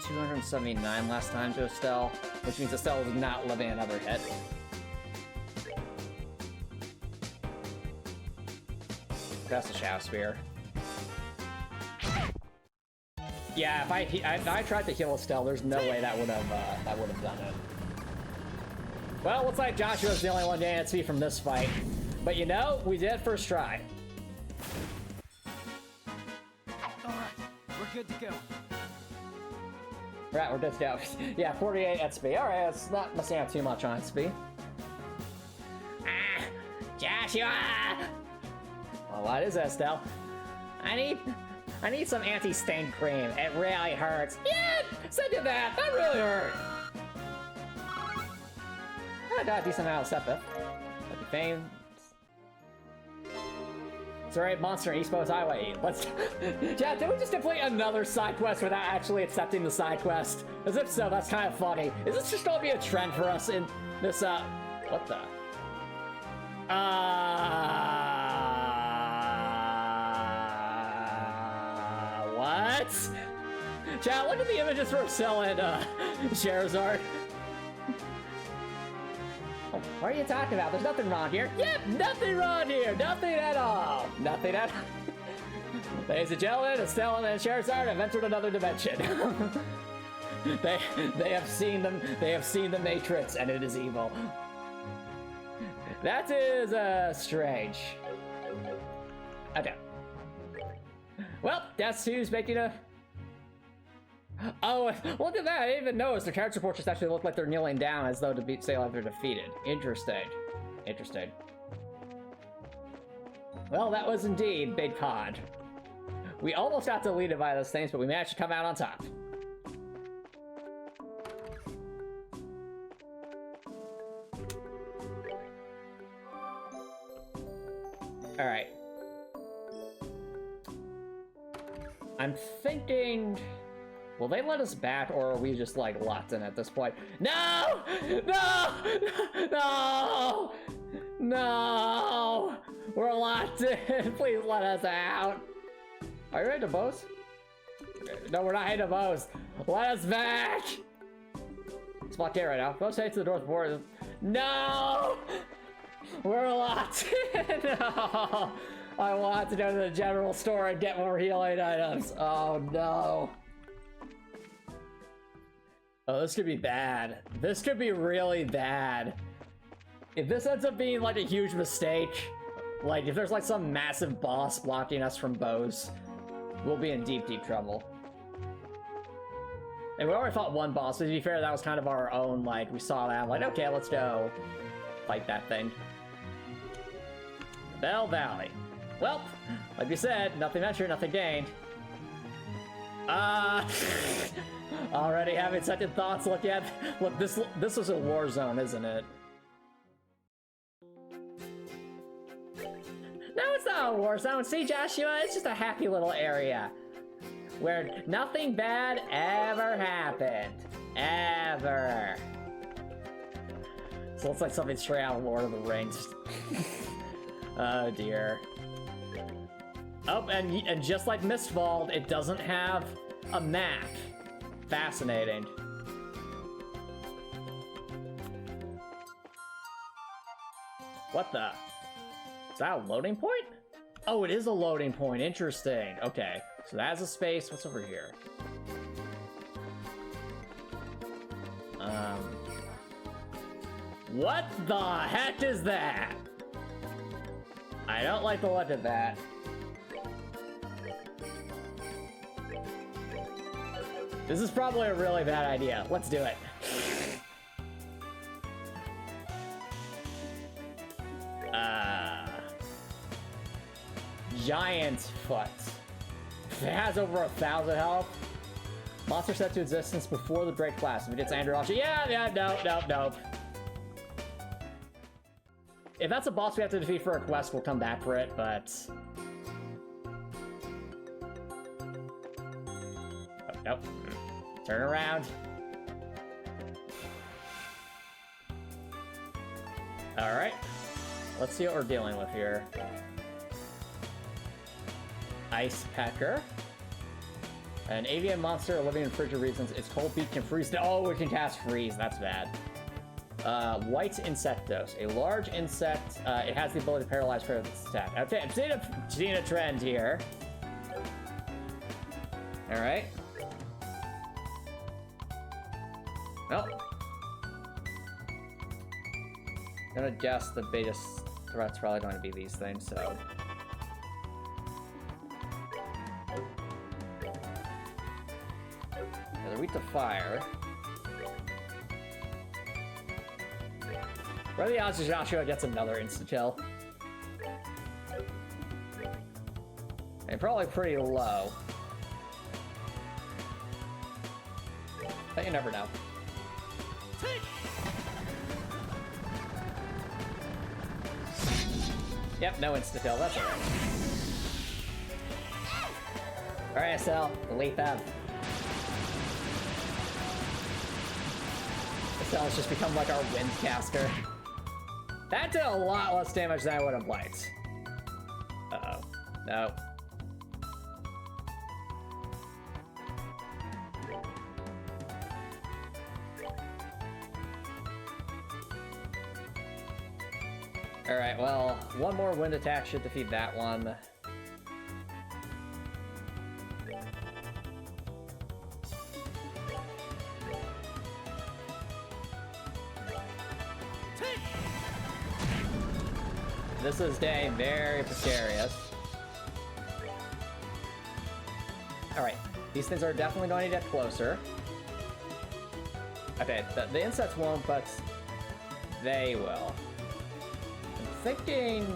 279 last time to Estelle, which means Estelle is not living another hit. That's a Shadow Spear. Yeah, if I tried to heal Estelle, there's no way that would have done it. Well, looks like Joshua's the only one getting XP from this fight. But you know, we did first try. Alright, we're good to go. Right, we're good to go. Yeah, 48 XP. Alright, it's not missing out too much on XP. Ah! Joshua! Well, what is Estelle? I need some anti-stain cream. It really hurts. Yeah, send you that. That really hurt. I got a decent amount of Sepith. Lucky Fame. It's alright, Monster East Coast Highway 8. Let's... Chat, did we just complete another side quest without actually accepting the side quest? As if so, that's kind of funny. Is this just gonna be a trend for us in this, what the? What? Chat, look at the images for selling Charizard. Oh, what are you talking about? There's nothing wrong here. Yep, nothing wrong here. Nothing at all. Nothing at all. Ladies and gentlemen, Estelle and Charizard have entered another dimension. they have seen them. They have seen the Matrix, and it is evil. That is, strange. Okay. Well, guess who's making a... Oh, look at that! I didn't even notice the character portraits actually look like they're kneeling down as though to say like they're defeated. Interesting. Interesting. Well, that was indeed Big Pod. We almost got deleted by those things, but we managed to come out on top. Alright. I'm thinking... Will they let us back, or are we just, like, locked in at this point? No! No! No! No! We're locked in! Please let us out! Are you ready to Bose? No, we're not heading to Bose. Let us back! It's blocked in right now. Bose heads to the north border. No! We're locked in! No! I want to go to the general store and get more healing items. Oh, no. Oh, this could be bad. This could be really bad. If this ends up being like a huge mistake, like if there's like some massive boss blocking us from Bose, we'll be in deep, deep trouble. And we already fought one boss, so to be fair, that was kind of our own, like, we saw that, I'm like, okay, let's go fight that thing. Bell Valley. Well, like we said, nothing ventured, nothing gained. Already having second thoughts. Look, this is a war zone, isn't it? No, it's not a war zone. See, Joshua, it's just a happy little area where nothing bad ever happened. Ever. So it looks like something straight out of Lord of the Rings. Oh dear. Oh, and just like Mistwald, it doesn't have a map. Fascinating. What the? Is that a loading point? Oh, it is a loading point. Interesting. Okay, so that's a space. What's over here? What the heck is that? I don't like the look of that. This is probably a really bad idea. Let's do it. Giant foot. It has over 1,000 health. Monster set to existence before the break class. If it gets Android, nope. If that's a boss we have to defeat for a quest, we'll come back for it, but... Oh, nope. Turn around. Alright. Let's see what we're dealing with here. Ice Pecker. An avian monster living in frigid regions. Its cold beak can freeze. Oh, it can cast freeze. That's bad. White Insectos. A large insect. It has the ability to paralyze for its attack. Okay, I'm seeing a trend here. Alright. Well. I'm gonna guess the biggest threat's probably going to be these things, so... They're weak to fire. What are the odds Joshua gets another insta-kill? And probably pretty low. But you never know. Yep, no insta-kill, that's alright. Alright, Estelle, delete them. Estelle's just become like our wind caster. That did a lot less damage than I would have liked. Uh-oh. No. Alright, well, one more wind attack should defeat that one. This is getting very precarious. Alright, these things are definitely going to get closer. Okay, the insects won't, but they will. I'm thinking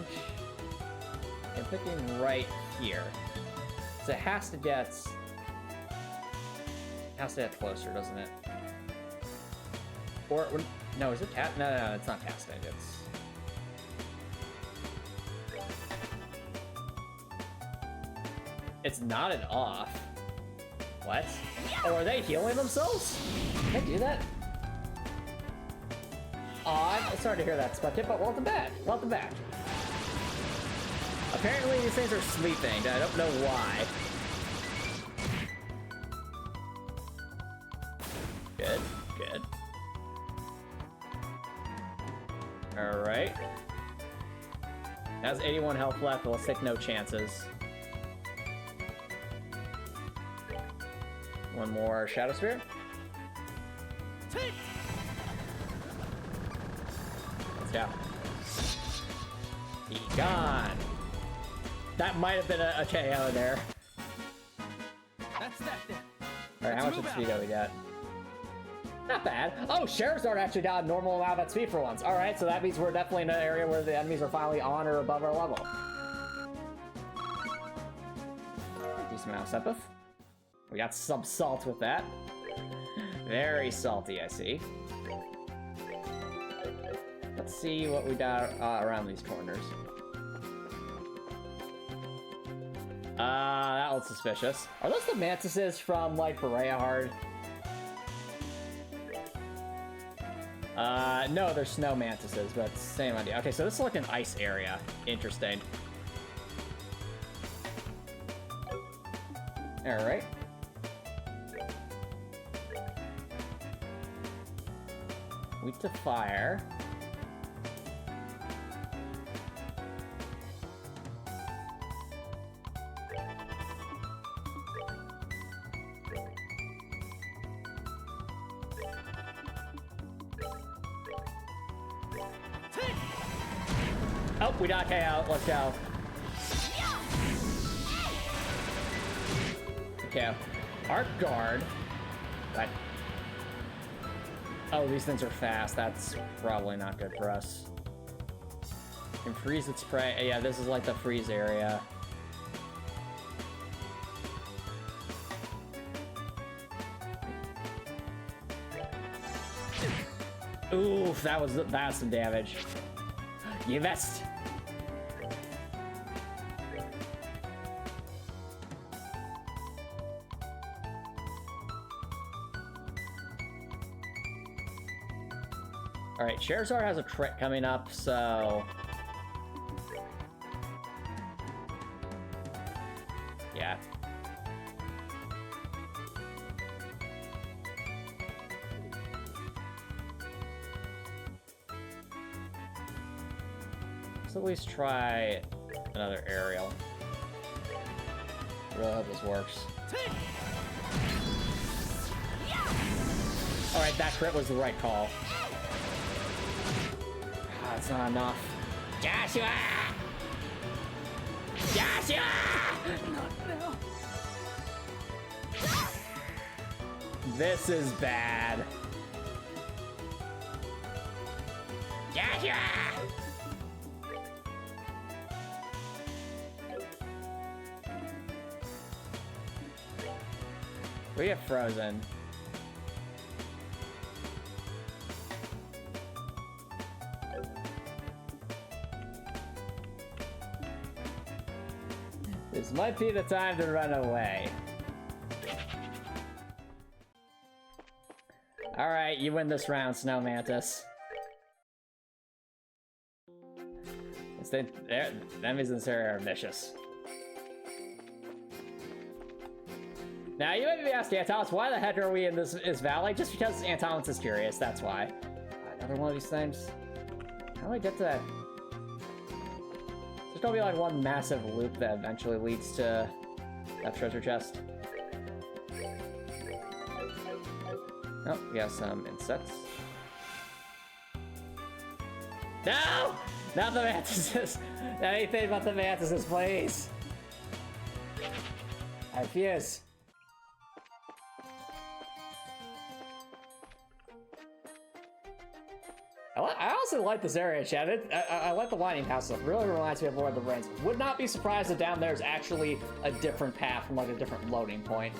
right here. So it has to get closer, doesn't it? Or no, is it cast? No, it's not casting. It's knotted off. What? Oh, are they healing themselves? Can I do that? Oh, I'm sorry to hear that, Spudkip, but welcome back. Welcome back. Apparently these things are sleeping. I don't know why. Good, good. Alright. Has 81 health left, but let's take no chances. One more Shadow Sphere. Let's go. Be gone. That might have been a KO there. That's that then. Alright, how much XP do we got? Not bad. Oh, Charizard actually got a normal amount of XP for once. Alright, so that means we're definitely in an area where the enemies are finally on or above our level. Decent amount of Sepith. We got some salt with that. Very salty, I see. Let's see what we got around these corners. That looks suspicious. Are those the mantises from, like, Berea Hard? No, they're snow mantises, but same idea. Okay, so this is like an ice area. Interesting. Alright. Weak to fire. Oh, we got KO. Let's go. Okay. Arc Guard. Right. Oh, these things are fast. That's probably not good for us. Can freeze its prey. Yeah, this is like the freeze area. Oof, that's some damage. You missed. Alright, Charizard has a crit coming up, so... yeah. Let's at least try another aerial. I really hope this works. Alright, that crit was the right call. That's not enough. Joshua! Joshua! Not now. This is bad. Joshua! We get frozen. This might be the time to run away. Alright, you win this round, Snow Mantis. The enemies in this area are vicious. Now, you might be asking, Antonis, why the heck are we in this valley? Just because Antonis is curious, that's why. Another one of these things. How do I get to that? There's gonna be like one massive loop that eventually leads to that treasure chest. Oh, we have some insects. No! Not the mantises! Anything about the mantises, please. I refuse. I also like this area, chat. I like the lining house stuff. It really reminds me of Lord of the Rings. Would not be surprised if down there is actually a different path from like a different loading point.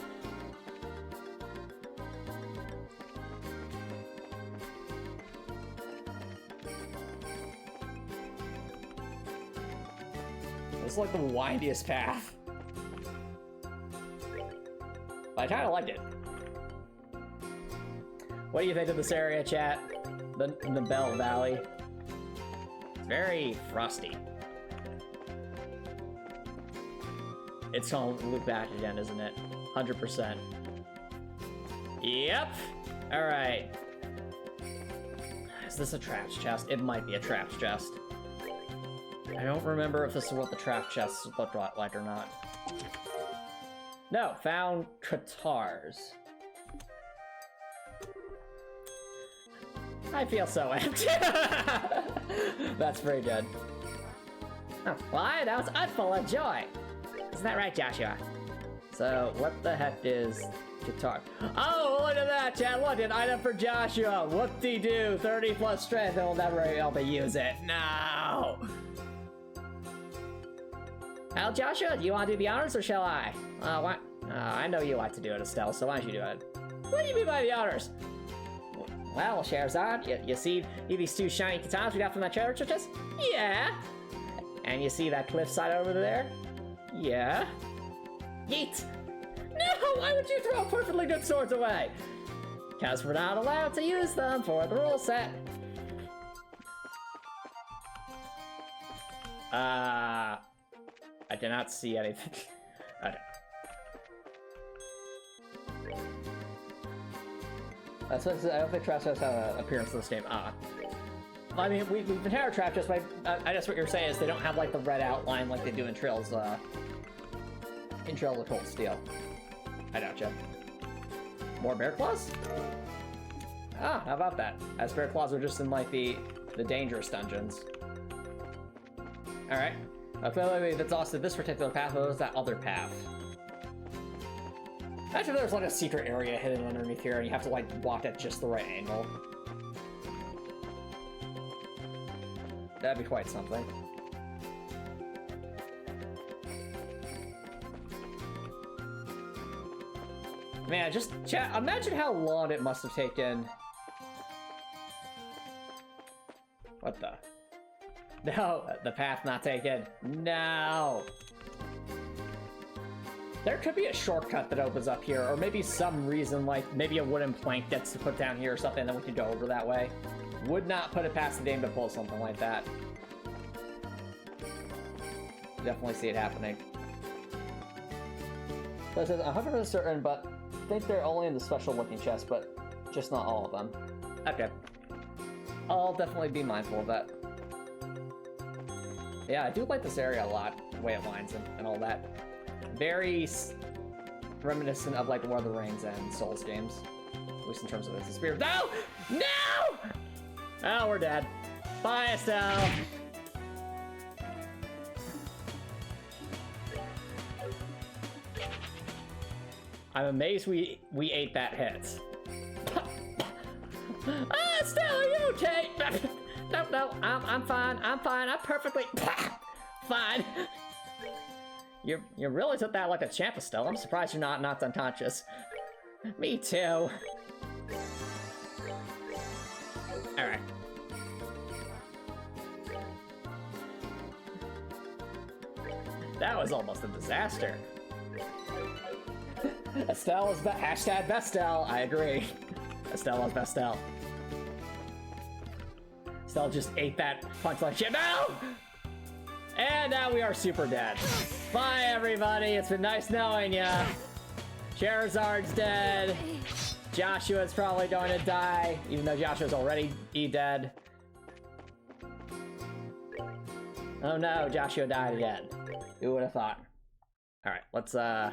This is like the windiest path. But I kind of like it. What do you think of this area, chat? The Bell Valley. It's very frosty. It's gonna loop back again, isn't it? 100%. Yep. All right. Is this a traps chest? It might be a traps chest. I don't remember if this is what the trap chests looked like or not. No, found guitars. I feel so empty. That's very good. Oh, well, I announced I'm full of joy. Isn't that right, Joshua? So, what the heck is guitar? Oh, look at that, chat. Look, an item for Joshua. Whoop-de-doo, 30 plus strength, and we'll never be able to use it. No! Well, Joshua, do you want to do the honors, or shall I? What? I know you like to do it, Estelle, so why don't you do it? What do you mean by the honors? Well, Scheherazade, you see these two shiny katanas we got from that treasure chest? Yeah. And you see that cliffside over there? Yeah. Yeet. No, why would you throw perfectly good swords away? Because we're not allowed to use them for the rule set. I did not see anything. Okay. So I don't think trap chests have an appearance in this game. I mean, we've been had our trap chests, but I guess what you're saying is they don't have like the red outline like they do in Trails of Cold Steel. I gotcha. More bear claws? Ah, how about that? As bear claws are just in like the dangerous dungeons. All right. Okay, that's also this particular path. What was that other path? Imagine there's like a secret area hidden underneath here and you have to like walk at just the right angle. That'd be quite something. Man, just chat, imagine how long it must have taken. What the? No, the path not taken. No! There could be a shortcut that opens up here, or maybe some reason, like maybe a wooden plank gets to put down here or something, and then we could go over that way. Would not put it past the game to pull something like that. Definitely see it happening. So it says 100% certain, but I think they're only in the special looking chest, but just not all of them. Okay. I'll definitely be mindful of that. Yeah, I do like this area a lot, the way it lines and all that. Very reminiscent of like Lord of the Rings and Souls games, at least in terms of its spirit. No! No! Oh, we're dead. Bye, Estelle. I'm amazed we ate that hit. Ah, Estelle, are you okay? No, I'm fine. I'm perfectly fine. You really took that like a champ, Estelle. I'm surprised you're not knocked unconscious. Me too. Alright. That was almost a disaster. Estelle is hashtag Bestelle. I agree. Estelle is Bestelle. Estelle just ate that punch like shit. No! And now we are super dead. Bye, everybody. It's been nice knowing ya. Charizard's dead. Joshua's probably going to die, even though Joshua's already dead. Oh no, Joshua died again. Who would have thought? All right, let's try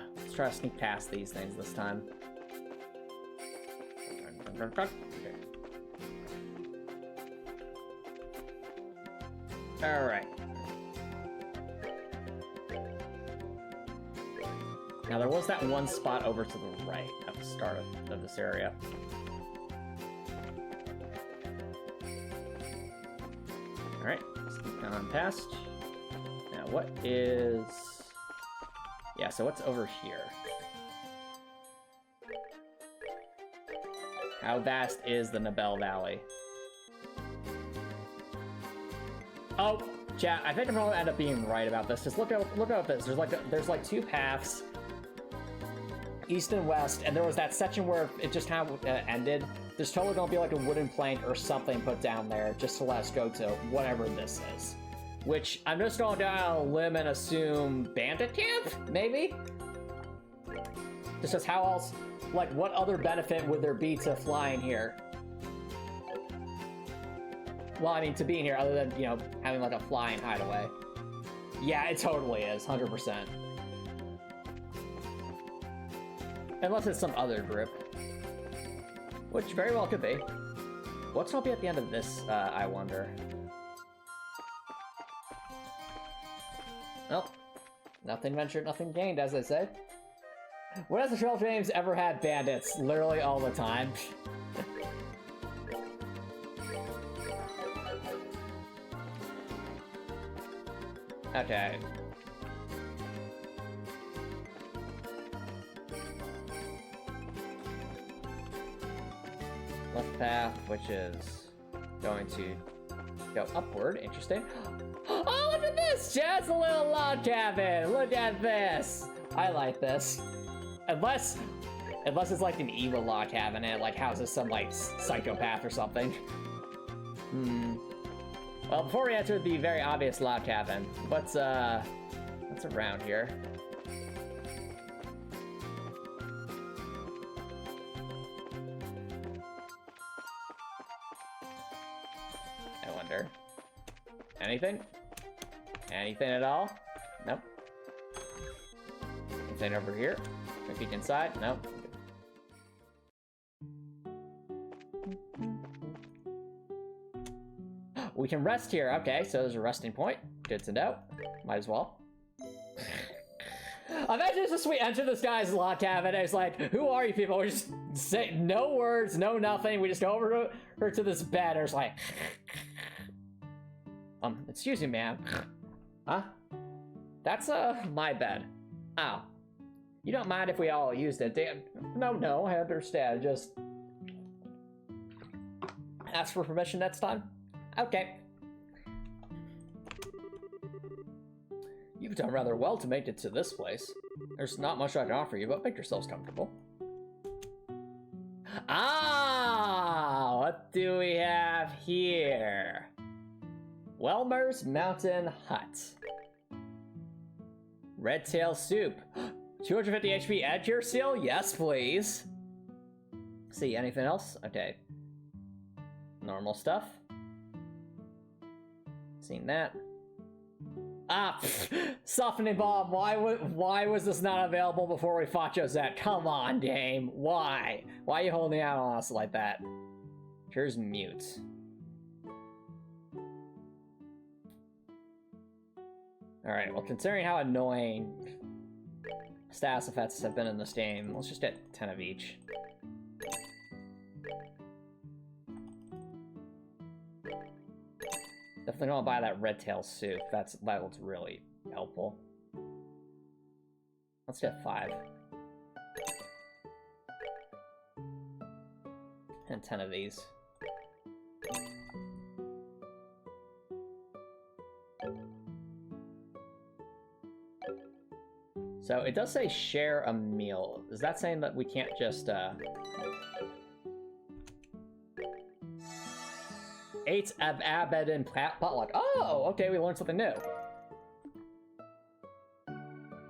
to sneak past these things this time. Okay. All right. Now there was that one spot over to the right at the start of this area. Alright, let's keep going past. Now what is... Yeah, so what's over here? How vast is the Nibel Valley? Oh, chat, I think I'm gonna end up being right about this. Just look at this. There's like two paths, east and west, and there was that section where it just kind of ended. There's totally gonna be like a wooden plank or something put down there just to let us go to whatever this is. Which I'm just going down on a limb and assume bandit camp, maybe? Just as how else, like what other benefit would there be to flying here? Well, I mean, to being here, other than, you know, having like a flying hideaway. Yeah, it totally is, 100%. Unless it's some other group. Which very well could be. What's gonna be at the end of this, I wonder? Well, nothing ventured, nothing gained, as they say. When has the Trail of James ever had bandits? Literally all the time. Okay. Left path, which is going to go upward. Interesting. Oh, look at this! Just a little log cabin! Look at this! I like this. Unless it's like an evil log cabin and it like houses some like psychopath or something. Well, before we enter the very obvious log cabin, what's around here? I wonder. Anything? Anything at all? Nope. Anything over here? Can we peek inside? Nope. We can rest here. Okay, so there's a resting point. Good to know. Might as well. Imagine just we enter this guy's log cabin and it's like, who are you people? We just say no words, no nothing. We just go over to this bed and it's like, excuse me, ma'am. Huh? That's my bed. Oh. You don't mind if we all used it? Damn. No, I understand. Just ask for permission next time. Okay. You've done rather well to make it to this place. There's not much I can offer you, but make yourselves comfortable. Ah, what do we have here? Welmer's Mountain Hut. Red Tail Soup. 250 HP at your seal? Yes, please. See, anything else? Okay. Normal stuff. Seen that. Ah, softening bomb. Why was this not available before we fought Josette? Come on, game. Why? Why are you holding out on us like that? Here's mute. Alright, well, considering how annoying status effects have been in this game, let's just get 10 of each. Definitely gonna buy that red tail soup. That looks really helpful. Let's get 5. And 10 of these. So it does say share a meal. Is that saying that we can't just 8 Abed and potluck. Oh, okay, we learned something new.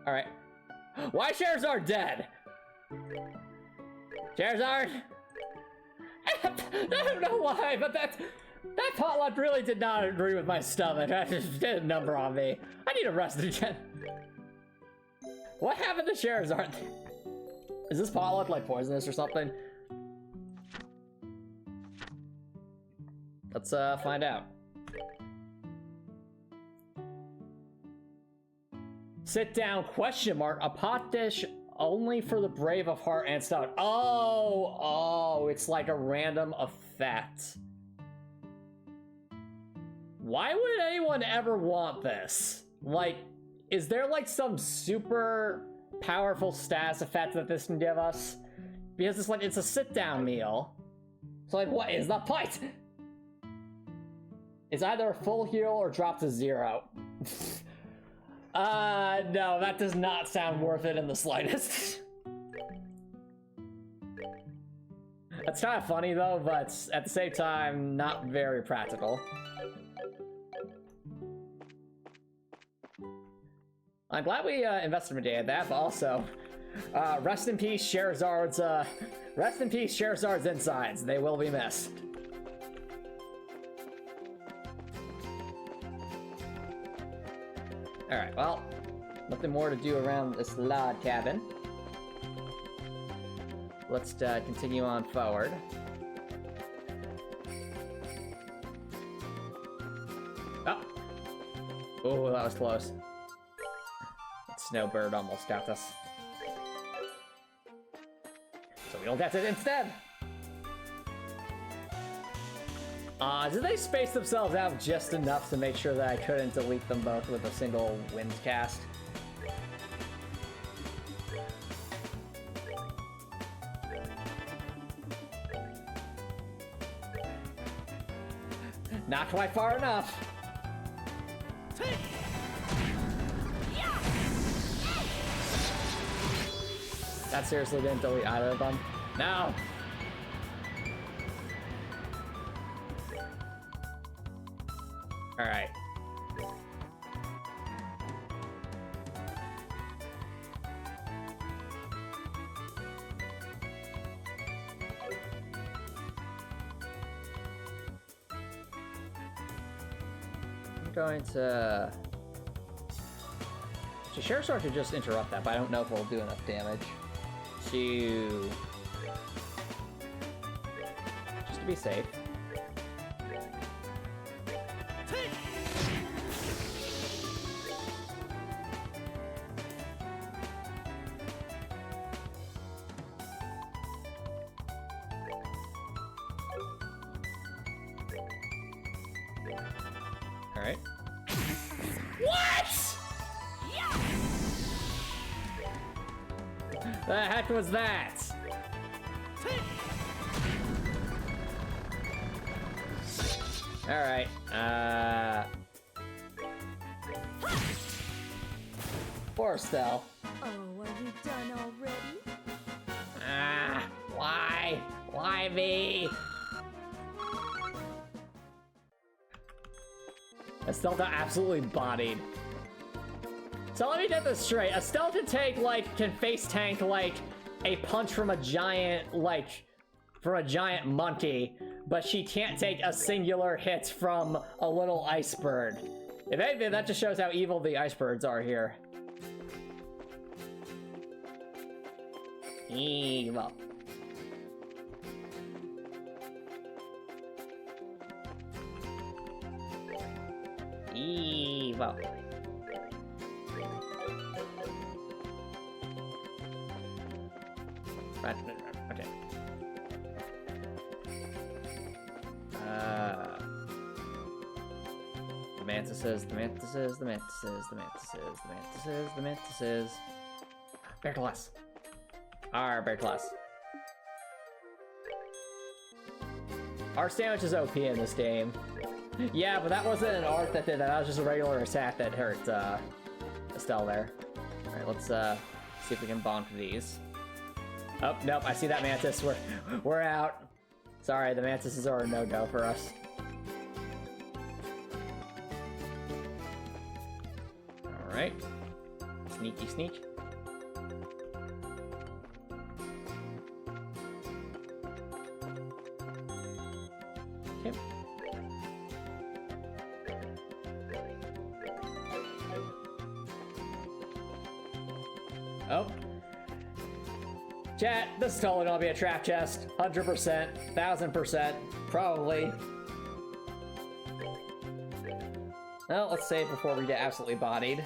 Alright. Why Charizard dead? Charizard? I don't know why, but that potluck really did not agree with my stomach. I just did a number on me. I need to rest again. What happened to Charizard? Is this potluck like poisonous or something? Let's find out. Sit down, question mark. A pot dish Only for the brave of heart and stone. Oh, it's like a random effect. Why would anyone ever want this? Like, is there like some super powerful status effect that this can give us? Because it's like, it's a sit-down meal. So like, what is the point? It's either a full heal or drop to 0. No, that does not sound worth it in the slightest. That's kind of funny though, but at the same time, not very practical. I'm glad we invested in that, but also, rest in peace, Charizard's insides. They will be missed. Alright, well, nothing more to do around this log cabin. Let's continue on forward. Oh, that was close. That snowbird almost got us. So we'll get it instead! Did they space themselves out just enough to make sure that I couldn't delete them both with a single wind cast? Not quite far enough! That seriously didn't delete either of them? No! Alright. I'm going to... Charizard should just interrupt that, but I don't know if it'll do enough damage. Just to be safe. Alright. What?! The heck was that? Alright, poor Estelle. Oh, are you done already? Why? Why me? Estelle got absolutely bodied. So let me get this straight. Estelle can face tank, like, a punch from a giant, monkey, but she can't take a singular hit from a little ice bird. If anything, that just shows how evil the ice birds are here. Evil. Evil. Right, okay. The mantises, the mantises, the mantises, the mantises, the mantises, the mantises. Bear class. Bear class. Our sandwich is OP in this game. Yeah, but that wasn't an art that did that. That was just a regular attack that hurt Estelle there. Alright, let's see if we can bond for these. Oh, nope, I see that mantis. We're out. Sorry, the mantises are a no-go for us. Alright. Sneaky sneak. Okay. Oh. Chat, this is totally gonna be a trap chest. 100%, 1000%, probably. Well, let's save before we get absolutely bodied.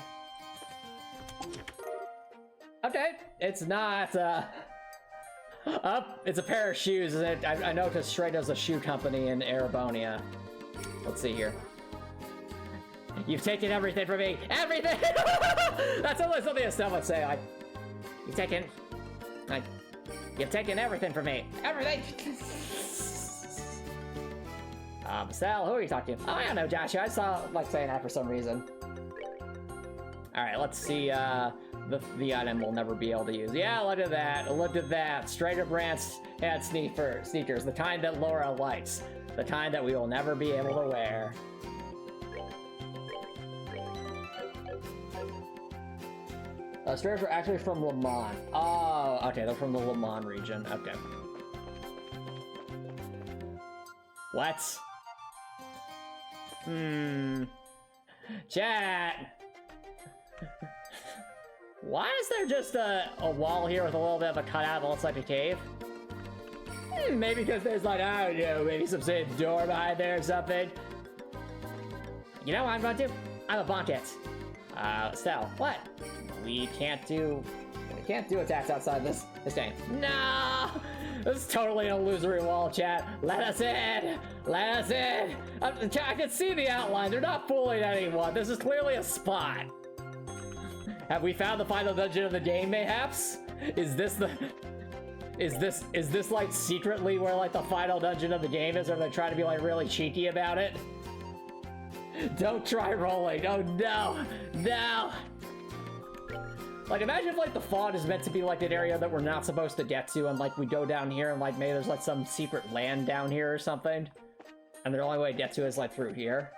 Okay, Okay, it's not, it's a pair of shoes, isn't it? I know because Shrey does a shoe company in Erebonia. Let's see here. You've taken everything from me. Everything! That's always something Estelle would say. Like, you've taken everything from me. Everything! Estelle, who are you talking to? Oh, I don't know, Joshua. I saw, like, saying that for some reason. Alright, let's see, the item we'll never be able to use. Yeah, look at that. Look at that. Straight up Rants had sneakers. The kind that Laura likes. The kind that we will never be able to wear. Stairs are actually from Le Mans. Oh, okay, they're from the Le Mans region. Okay. What? Chat! Why is there just a wall here with a little bit of a cutout that looks like a cave? Maybe because there's like, I don't know, maybe some sort of door behind there or something. You know what I'm going to do? I'm a bonk it. Estelle, what? We can't do attacks outside this game. No! This is totally an illusory wall, chat. Let us in! Let us in! I can see the outline. They're not fooling anyone. This is clearly a spot. Have we found the final dungeon of the game, mayhaps? Is this like secretly where like the final dungeon of the game is, or they're trying to be like really cheeky about it? Don't try rolling. Oh no! No! Like, imagine if, like, the font is meant to be, like, an area that we're not supposed to get to, and, like, we go down here, and, like, maybe there's, like, some secret land down here or something. And the only way to get to it is, like, through here.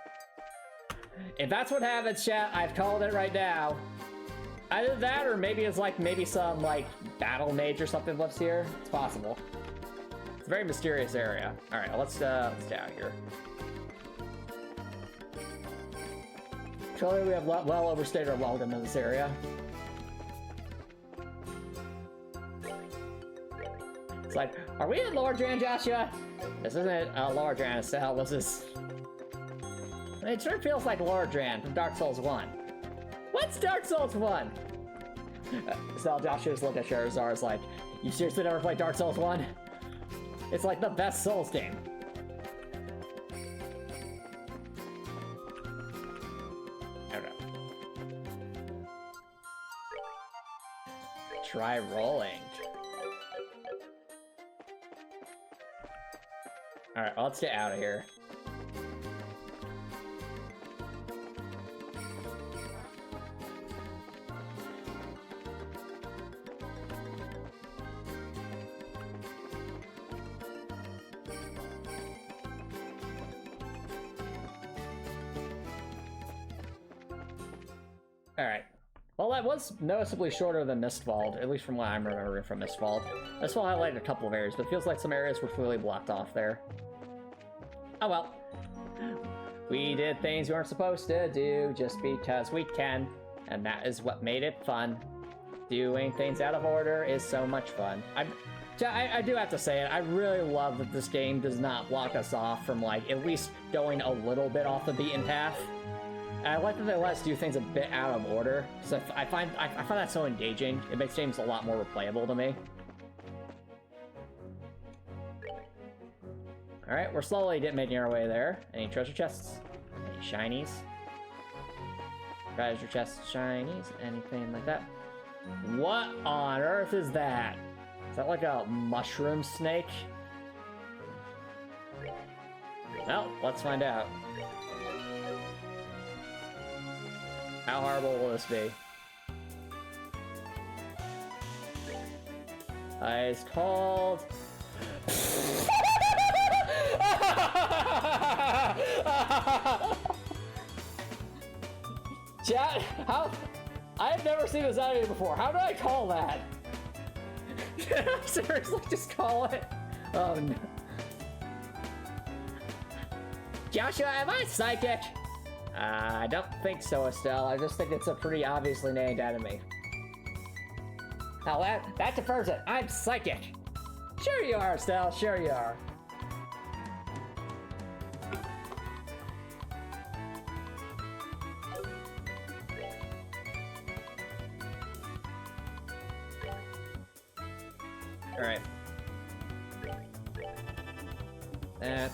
If that's what happens, chat, I've called it right now. Either that, or maybe it's, like, maybe some, like, battle mage or something lives here. It's possible. It's a very mysterious area. Alright, let's get out of here. Clearly, we have well overstayed our welcome in this area. It's like, are we in Lower Dran, Joshua? This isn't Lower Dran, Estelle. This is... It sure feels like Lower Dran from Dark Souls 1. What's Dark Souls 1? Estelle, Joshua's look at Charizard's like, you seriously never played Dark Souls 1? It's like the best Souls game. Okay. Try rolling. Alright, let's get out of here. Alright. Well, that was noticeably shorter than Mistwald, at least from what I'm remembering from Mistwald. Mistwald highlighted a couple of areas, but it feels like some areas were clearly blocked off there. Oh well. We did things we weren't supposed to do just because we can, and that is what made it fun. Doing things out of order is so much fun. I do have to say it, I really love that this game does not block us off from, like, at least going a little bit off the beaten path. And I like that they let us do things a bit out of order, so I find that so engaging. It makes games a lot more replayable to me. Alright, we're slowly making our way there. Any treasure chests? Any shinies? Treasure chests, shinies, anything like that? What on earth is that? Is that like a mushroom snake? Well, let's find out. How horrible will this be? Ice cold. Chat, how? I've never seen this anime before. How do I call that? Seriously, just call it. Oh no. Joshua, am I psychic? I don't think so, Estelle. I just think it's a pretty obviously named enemy. Now that confirms it. I'm psychic. Sure you are, Estelle. Sure you are. Alright. That.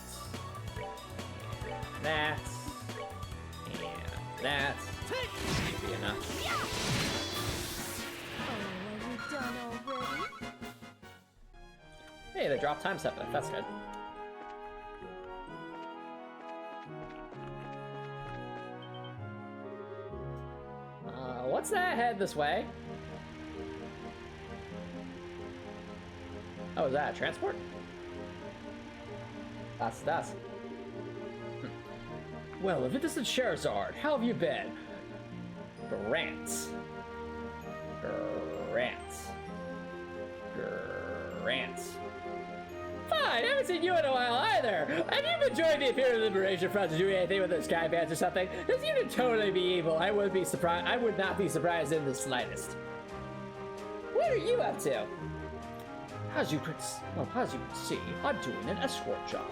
That. And that. Should be enough. Oh, are we done already? Hey, they dropped time step. That's good. What's that? Head this way. Oh, is that a transport? That's. Well, if it isn't Charizard, how have you been? Grants. Fine, I haven't seen you in a while either. Have you been joining the Imperial Liberation Front to do anything with those sky bands or something? This unit totally be evil. I would not be surprised in the slightest. What are you up to? As you can see, I'm doing an escort job.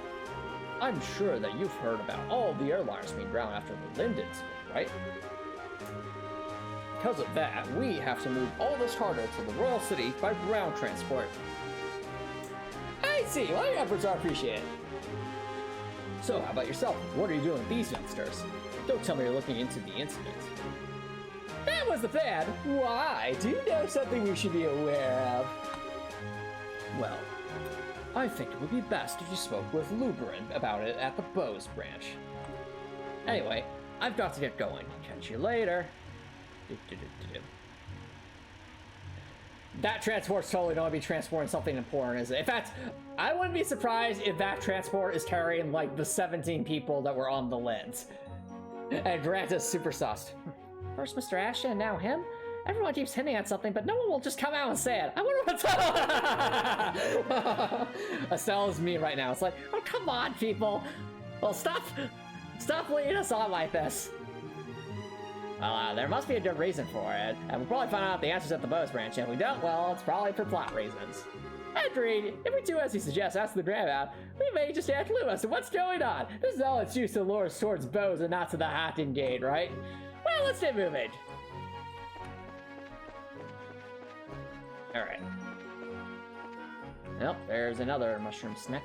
I'm sure that you've heard about all the airliners being ground after the Linden incident, right? Because of that, we have to move all this cargo to the Royal City by ground transport. I see. Well, your efforts are appreciated. So, how about yourself? What are you doing with these youngsters? Don't tell me you're looking into the incident. That was the plan. Why? Do you know something we should be aware of? Well, I think it would be best if you spoke with Luberin about it at the Bose branch. Anyway, I've got to get going. Catch you later. That transport's totally going to be transporting something important, isn't it? In fact, I wouldn't be surprised if that transport is carrying, like, the 17 people that were on the lens. And Grant is super sussed. First Mr. Ashton, and now him? Everyone keeps hinting at something, but no one will just come out and say it. I wonder what's Estelle's me right now. It's like, oh, come on, people. Well, stop leading us on like this. Well, there must be a good reason for it, and we'll probably find out the answers at the Bose branch. If we don't, well, it's probably for plot reasons. Agreed. If we do as he suggests, ask the Grand about, we may just add clue as to what's going on. This is all its use to lure us towards Bose and not to the Hacking Gate, right? Well, let's get moving. Alright. Well, there's another mushroom snack.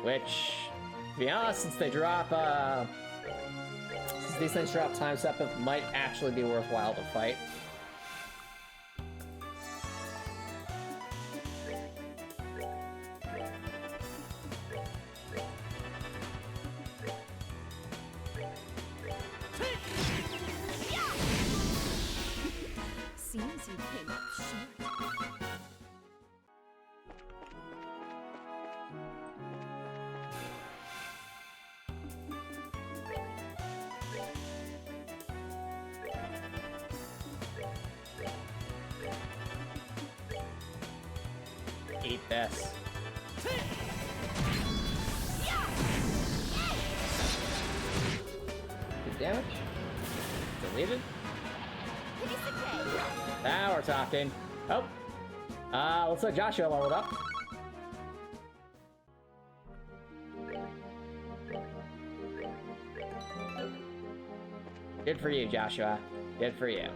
Which, to be honest, since these things drop time step, it might actually be worthwhile to fight. Seems you came up short. Eat this. Good damage. Deleted. Now we're talking. Oh. Looks like Joshua leveled up. Good for you, Joshua. Good for you.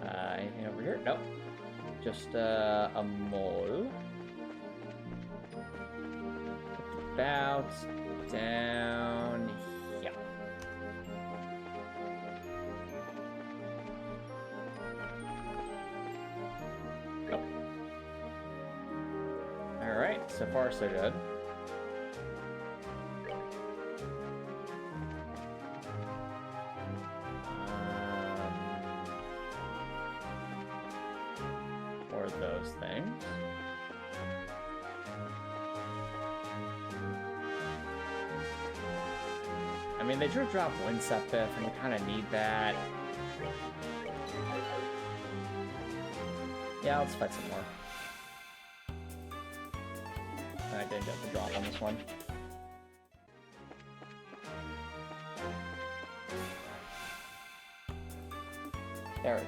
Anything over here? Nope. Just a mole. About down here. Oh. Alright, so far so good. Or those things. I mean, they drew drop Winsepith, and we kind of need that. Yeah, let's fight some more. I didn't get the drop on this one. There we go.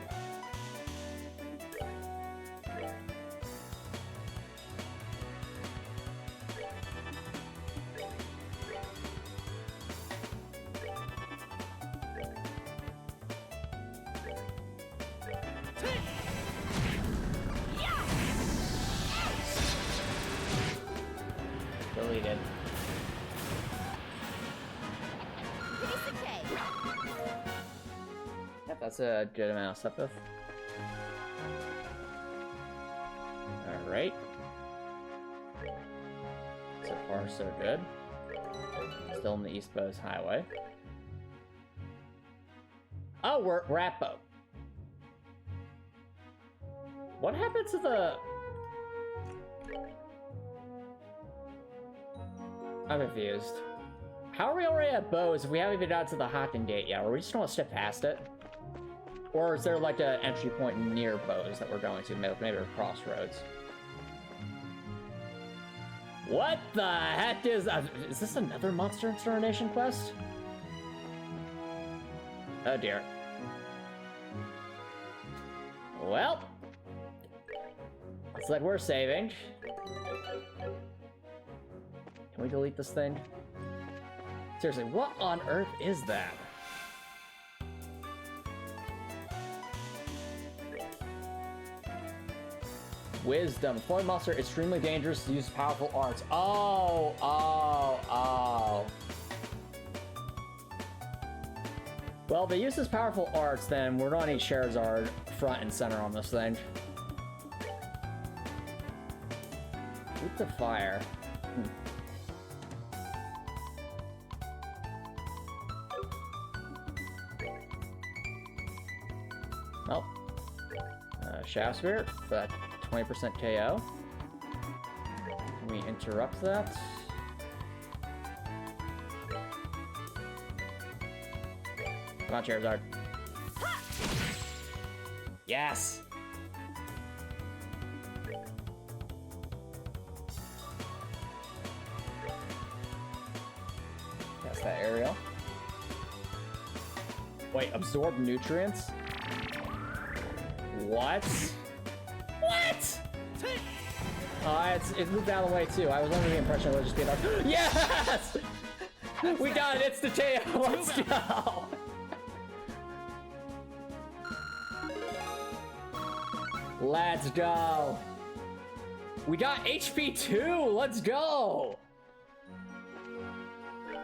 That's a good amount of Sepith. Alright. So far, so good. Still in the East Bose Highway. Oh, we're at Bo. What happened to the... I'm confused. How are we already at Bose if we haven't even got to the Hocken Gate yet? Or we just want to skip past it? Or is there like an entry point near Bose that we're going to? Maybe a crossroads. What the heck is this another monster extermination quest? Oh dear. Well, looks like we're saving. Can we delete this thing? Seriously, what on earth is that? Wisdom. Foreign monster, extremely dangerous to use powerful arts. Oh. Well, if they use his powerful arts, then we're gonna need Charizard front and center on this thing. Root to fire. Well, Shaft Spirit for that 20% KO. Can we interrupt that? Come on, Charizard. Yes! That's that aerial. Wait, absorb nutrients? What? What? It moved out of the way too. I was under the impression it would just be like, yes! We got it, it's the KO, let's go! Let's go! We got HP 2, let's go!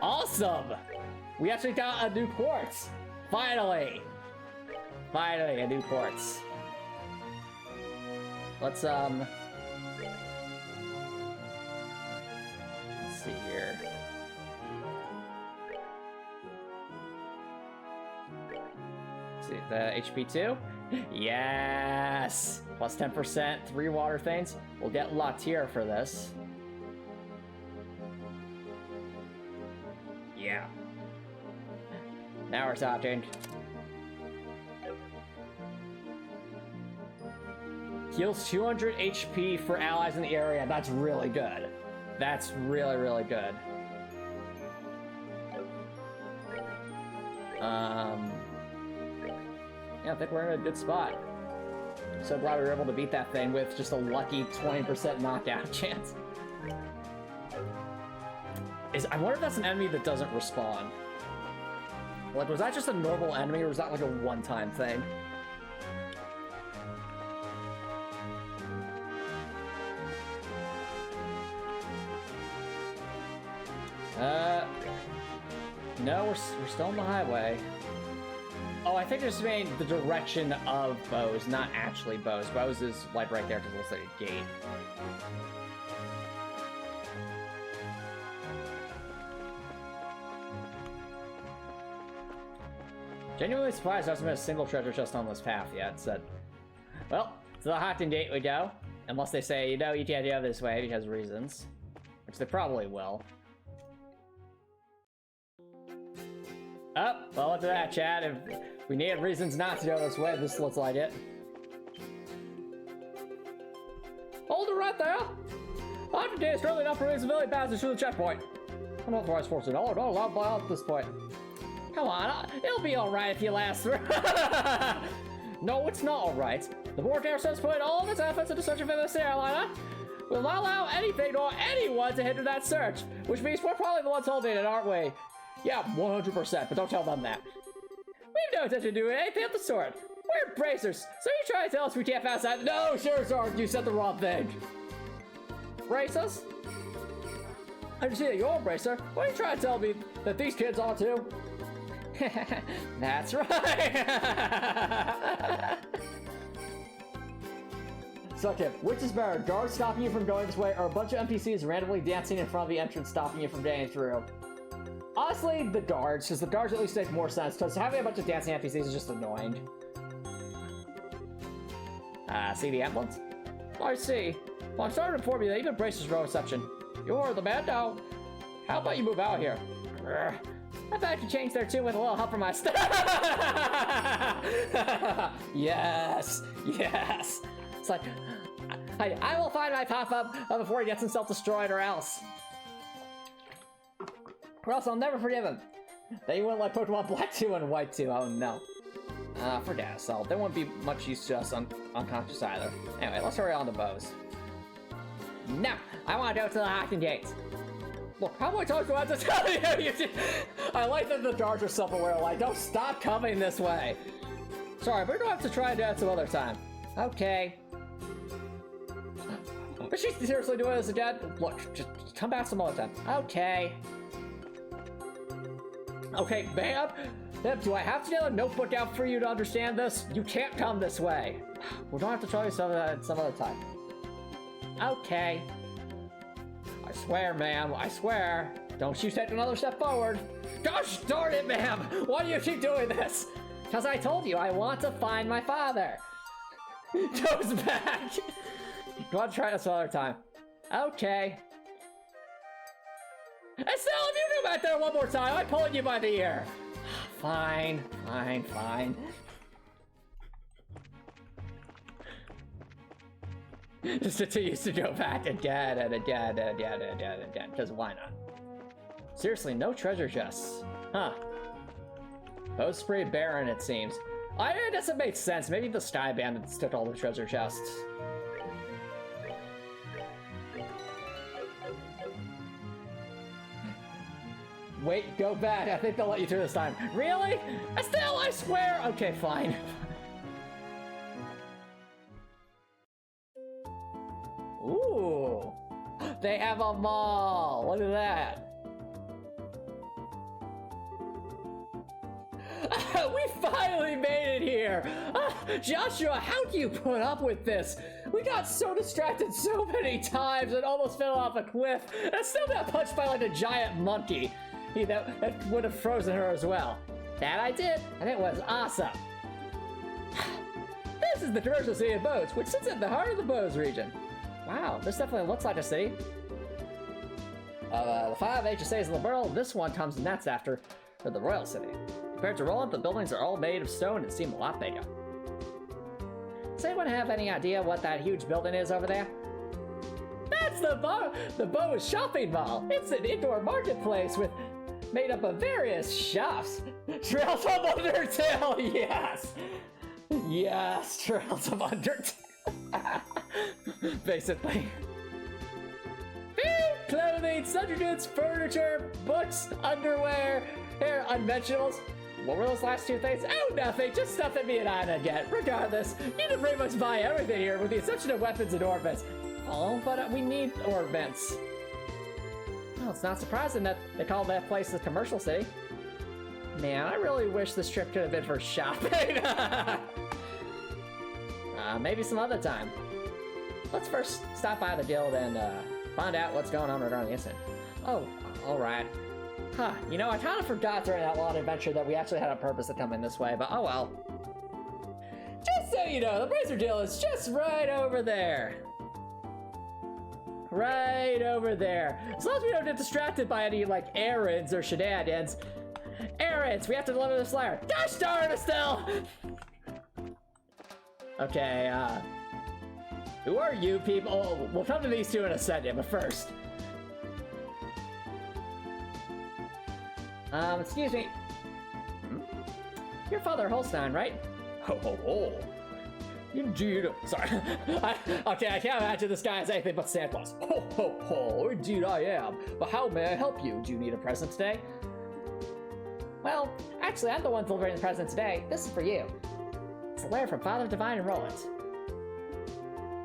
Awesome! We actually got a new quartz! Finally! Finally, a new quartz. Let's see here. Let's see, the HP 2? Yes! Plus 10%, 3 water things. We'll get Latier for this. Yeah. Now we're talking. Heals 200 HP for allies in the area. That's really good. That's really, really good. Yeah, I think we're in a good spot. So glad we were able to beat that thing with just a lucky 20% knockout chance. I wonder if that's an enemy that doesn't respawn. Like, was that just a normal enemy, or was that like a one-time thing? No, we're still on the highway. Oh, I think it's mean the direction of Bose, not actually Bose. Bose is like right there because it looks like a gate. Genuinely surprised there hasn't been a single treasure chest on this path yet. So, well, to the Hocken Gate we go. Unless they say, you know, you can't go this way because of reasons. Which they probably will. Oh, well, look at that, chat. If we needed reasons not to go this way, this looks like it. Hold it right there! Hocken Gate is currently not permitting civilian passage through the checkpoint. Unauthorized forces are not allowed by at this point. Come on, it'll be alright if you last through. No, it's not alright. The board here says put all of its efforts into searching for this airliner. We'll not allow anything or anyone to hinder that search, which means we're probably the ones holding it, aren't we? Yeah, 100%, but don't tell them that. We've no intention of doing anything of the sort. We're bracers, so you try to tell us we can't pass that? No, Charizard, you said the wrong thing. Bracers? I just see that you're a bracer. What are you trying to tell me that these kids are too? That's right! So, Tip, which is better? Guards stopping you from going this way, or a bunch of NPCs randomly dancing in front of the entrance stopping you from getting through? Honestly, the guards, because the guards at least make more sense, because having a bunch of dancing NPCs is just annoying. See the ambulance? I see. Well, I'm sorry to inform you that even Brace's row section. You're the man now. How about you move out here? I bet I could change there too with a little help from my staff. Yes, yes. It's like, I will find my pop-up before he gets himself destroyed, or else I'll never forgive him. Then you wouldn't like Pokemon Black 2 and White 2. Oh no. Forget Estelle. They won't be much use to us unconscious either. Anyway, let's hurry on to Bose. No, I want to go to the Hocking Gates. Look, how many times do I have to tell you? I like that the guards are self-aware, like, don't stop coming this way. Sorry, we're gonna have to try and do that some other time. Okay. Is she seriously doing this again? Look, just come back some other time. Okay. Okay, ma'am. Do I have to get a notebook out for you to understand this? You can't come this way. We're gonna have to try some other time. Okay. I swear, ma'am, I swear. Don't you take another step forward. Gosh darn it, ma'am! Why do you keep doing this? Because I told you, I want to find my father. Goes back. Go on, try this another time. Okay. Estelle, if you go back there one more time, I'm pulling you by the ear. Fine, fine, fine. Just continues to go back again and again and again and again and again, because why not? Seriously, no treasure chests. Huh. Bose pretty barren, it seems. I guess it makes sense. Maybe the Sky Bandits took all the treasure chests. Wait, go back. I think they'll let you through this time. Really? Estelle, I swear! Okay, fine. Ooh. They have a mall. Look at that. We finally made it here! Joshua, how do you put up with this? We got so distracted so many times and almost fell off a cliff, and still got punched by like a giant monkey. That would have frozen her as well. That I did, and it was awesome. This is the commercial city of Bose, which sits at the heart of the Bose region. Wow, this definitely looks like a city. Of the 5 HSAs in the world, this one comes next after for the Royal City. Compared to Roland, the buildings are all made of stone and seem a lot bigger. Does anyone have any idea what that huge building is over there? That's the Bose shopping mall. It's an indoor marketplace made up of various shops. Trails of Undertale, yes! Yes, Trails of Undertale. Basically. Food, clothing, sundry goods, furniture, books, underwear, hair, unmentionables. What were those last 2 things? Oh, nothing. Just stuff that me and Anna get. Regardless, you can pretty much buy everything here with the exception of weapons and orbits. Oh, but we need orbits. Well, it's not surprising that they call that place the commercial city. Man, I really wish this trip could have been for shopping. Maybe some other time. Let's first stop by the guild and find out what's going on regarding the incident. Oh, alright. Huh, you know, I kind of forgot during that long adventure that we actually had a purpose to come in this way, but oh well. Just so you know, the Bracer deal is just right over there. Right over there. As long as we don't get distracted by any, like, errands or shenanigans. Errands! We have to deliver this flyer. Gosh darn, Estelle! Okay, who are you people? Oh, we'll come to these two in a second, but first. Excuse me. You're Father Holstein, right? Ho ho ho. Indeed. Sorry. Okay, I can't imagine this guy as anything but Santa Claus. Ho ho ho. Indeed I am. But how may I help you? Do you need a present today? Well, actually, I'm the one delivering the present today. This is for you. It's a letter from Father Divine and Roland.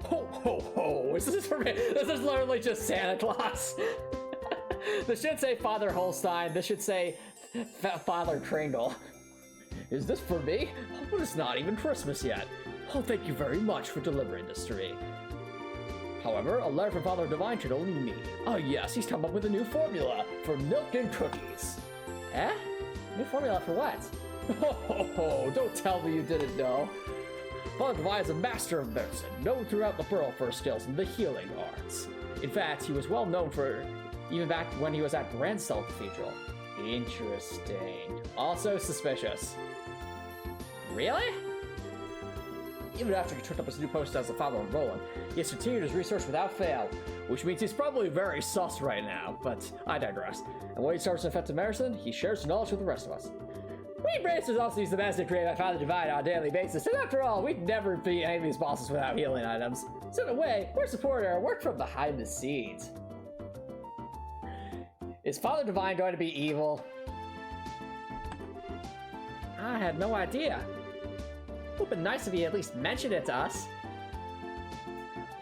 Ho ho ho. This is for me. This is literally just Santa Claus. This should say Father Holstein. This should say Father Kringle. Is this for me? But it's not even Christmas yet. Oh, thank you very much for delivering this to me. However, a letter from Father Divine should only me. Oh yes, he's come up with a new formula for milk and cookies. Eh? New formula for what? Oh, don't tell me you didn't know. Father Divine is a master of medicine, known throughout the world for his skills in the healing arts. In fact, he was well known for even back when he was at Grandstell Cathedral. Interesting. Also suspicious. Really? Even after he took up his new post as the father of Roland, he has continued his research without fail, which means he's probably very sus right now, but I digress. And when he starts effective medicine, he shares his knowledge with the rest of us. We bracers also use the medicine created by Father Divine on a daily basis, and after all, we'd never beat any of these bosses without healing items. So in a way, we're supporting our work from behind the scenes. Is Father Divine going to be evil? I had no idea. It would have been nice if he at least mentioned it to us.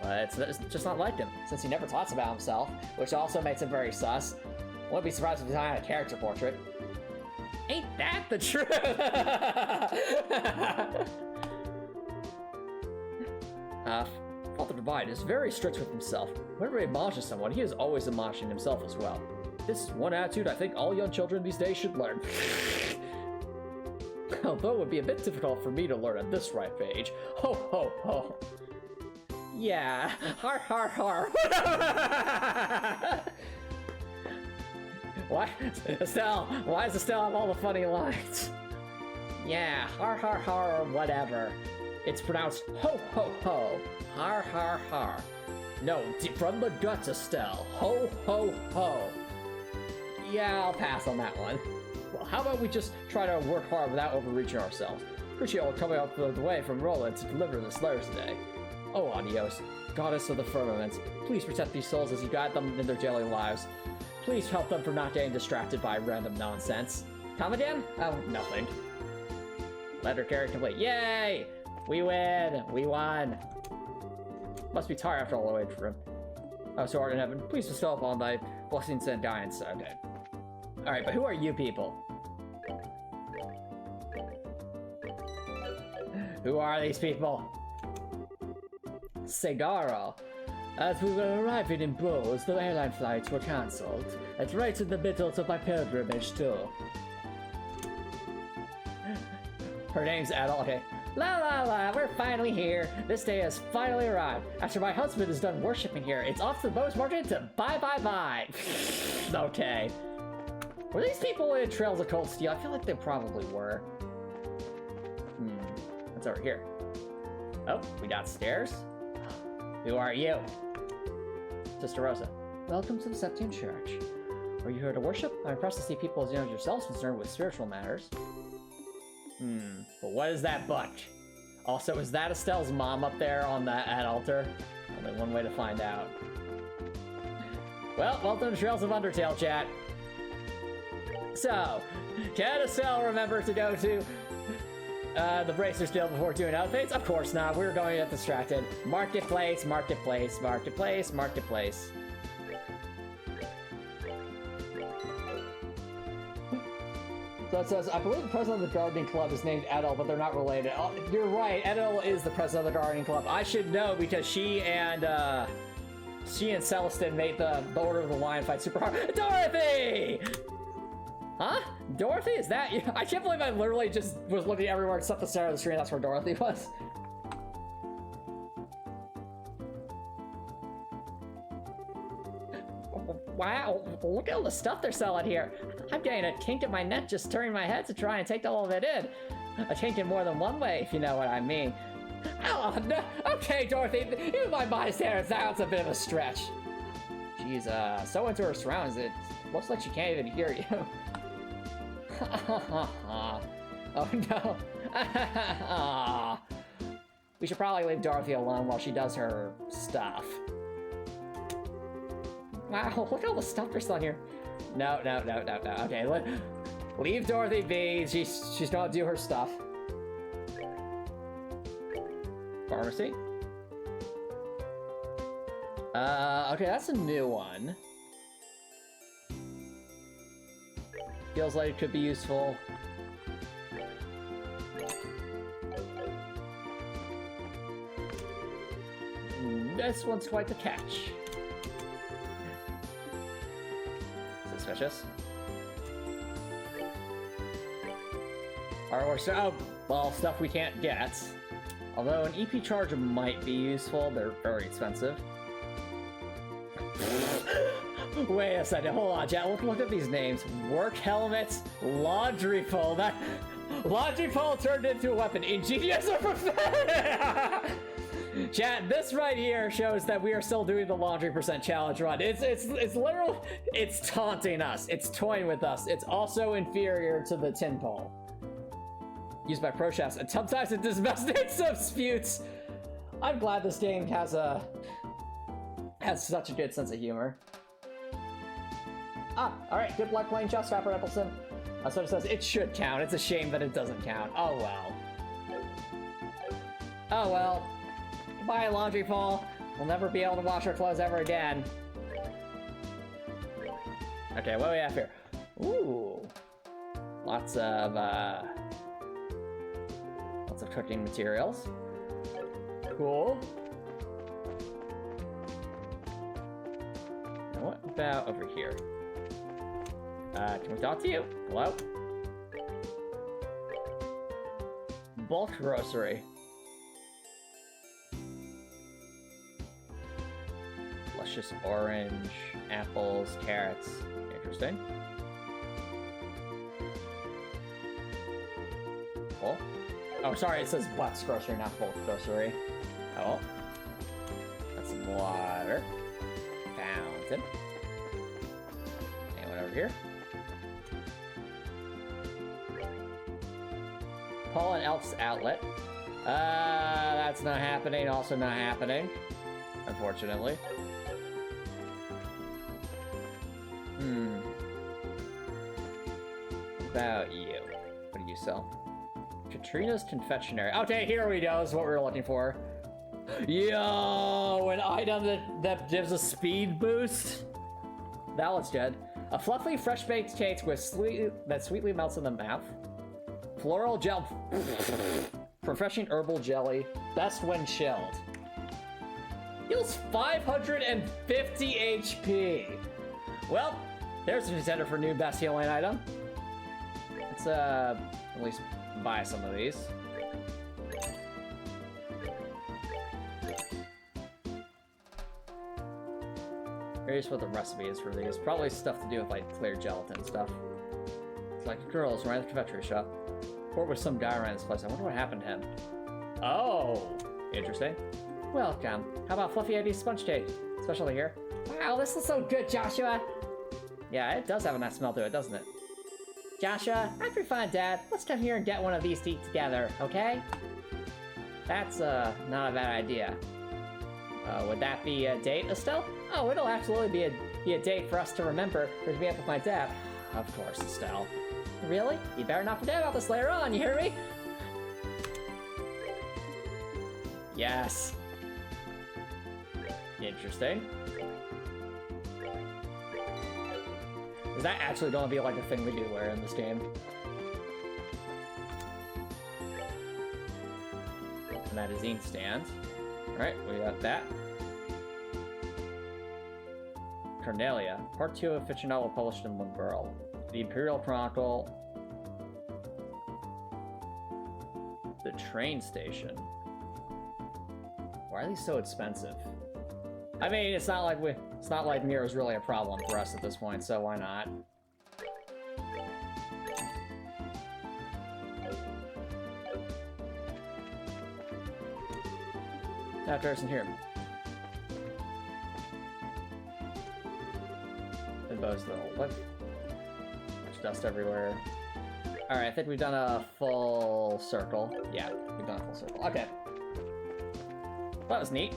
But it's just not like him, since he never talks about himself, which also makes him very sus. Wouldn't be surprised if he had a character portrait. Ain't that the truth? Father Divine is very strict with himself. Whenever he admonishes someone, he is always admonishing himself as well. This is one attitude I think all young children these days should learn. Although it would be a bit difficult for me to learn at this ripe age. Ho ho ho. Yeah, har har har. Why, Estelle? Why does Estelle have all the funny lines? Yeah, har har har or whatever. It's pronounced ho ho ho. Har har har. No, from the guts, Estelle. Ho ho ho. Yeah, I'll pass on that one. Well, how about we just try to work hard without overreaching ourselves? Appreciate all coming up the way from Roland to deliver this letter today. Oh, adios, goddess of the firmament. Please protect these souls as you guide them in their daily lives. Please help them from not getting distracted by random nonsense. Come again? Oh, nothing. Letter carrier complete. Yay! We win! We won! Must be tired after all the way for him. Oh, so art in heaven, please bestow upon thy blessings and guidance. Okay. Alright, but who are you people? Who are these people? Segaro. As we were arriving in Bose, the airline flights were cancelled. It's right in the middle of my pilgrimage, too. Her name's Adele, okay. La la la, we're finally here. This day has finally arrived. After my husband is done worshipping here, it's off to the Bose market to bye bye bye. Okay. Were these people in Trails of Cold Steel? I feel like they probably were. What's over here? Oh, we got stairs. Who are you? Sister Rosa. Welcome to the Septine Church. Are you here to worship? I'm impressed to see people as young as yourselves concerned with spiritual matters. But what is that bunch? Also, is that Estelle's mom up there on that altar? Only one way to find out. Well, welcome to Trails of Undertale, chat. So, can Estelle remember to go to the Bracers Guild before doing outfits? Of course not. We're going to get distracted. Marketplace, marketplace, marketplace, marketplace. So it says, I believe the president of the gardening club is named Edel, but they're not related. Oh, you're right, Edel is the president of the gardening club. I should know because she and Celestin made the Order of the Lion fight super hard. Dorothy! Huh? Dorothy? Is that you? I can't believe I literally just was looking everywhere except the center of the screen. That's where Dorothy was. Wow, look at all the stuff they're selling here. I'm getting a kink in my neck just turning my head to try and take all of it in. A kink in more than one way, if you know what I mean. Oh, no. Okay, Dorothy, even my mind standards, that's a bit of a stretch. She's so into her surroundings, it looks like she can't even hear you. Oh no. We should probably leave Dorothy alone while she does her stuff. Wow, look at all the stuff they're selling here. No. Okay, leave Dorothy be. She's gonna do her stuff. Pharmacy. Okay, that's a new one. Feels like it could be useful. This one's quite the catch. Suspicious. Or oh, well, stuff we can't get. Although an EP charger might be useful, they're very expensive. Wait a second, hold on, chat. Look at these names. Work helmets, laundry pole. That laundry pole turned into a weapon. Ingenious or pathetic? Chat, this right here shows that we are still doing the laundry percent challenge run. It's literal. It's taunting us. It's toying with us. It's also inferior to the tin pole used by pro chefs, and sometimes it domesticates disputes. I'm glad this game has such a good sense of humor. Ah, all right. Good luck playing chess, Rapper Eppleson. That's what it says. It should count. It's a shame that it doesn't count. Oh well. Oh well. Goodbye, laundry pole. We'll never be able to wash our clothes ever again. Okay, what do we have here? Ooh. Lots of cooking materials. Cool. Now what about over here? Can we talk to you? Hello? Bulk grocery. Luscious orange, apples, carrots. Interesting. Cool. Oh, sorry, it says Butts grocery, not bulk grocery. Oh. That's some water. Fountain. Anyone over here? Paul and Elf's outlet. That's not happening. Also not happening. Unfortunately. What about you? What do you sell? Katrina's Confectionery. Okay, here we go. This is what we were looking for. Yo, an item that gives a speed boost. That looks good. A fluffy, fresh-baked cake with that sweetly melts in the mouth. Floral gel. Refreshing herbal jelly. Best when chilled. Heals 550 HP. Well, there's a contender for new best healing item. Let's at least buy some of these. Curious what the recipe is for these. Probably stuff to do with like clear gelatin stuff. It's like girls right at the confectionery shop. Or with some guy around this place. I wonder what happened to him. Oh, interesting. Welcome. How about Fluffy Eddie's sponge cake? Especially here. Wow, this looks so good, Joshua. Yeah, it does have a nice smell to it, doesn't it? Joshua, after fun, Dad, let's come here and get one of these to eat together, okay? That's not a bad idea. Would that be a date, Estelle? Oh, it'll absolutely be a date for us to remember for me up with my dad. Of course, Estelle. Really? You better not forget about this later on, you hear me? Yes. Interesting. Is that actually going to be like a thing we do wear in this game? And that is ink stand. Alright, we got that. Cornelia, part 2 of fiction novel published in one girl. The Imperial Chronicle. The train station. Why are these so expensive? I mean, it's not like Mirror's really a problem for us at this point, so why not? Now, Harrison here. And Bose though. What? There's dust everywhere. Alright, I think we've done a full circle. Yeah, we've done a full circle. Okay. That was neat.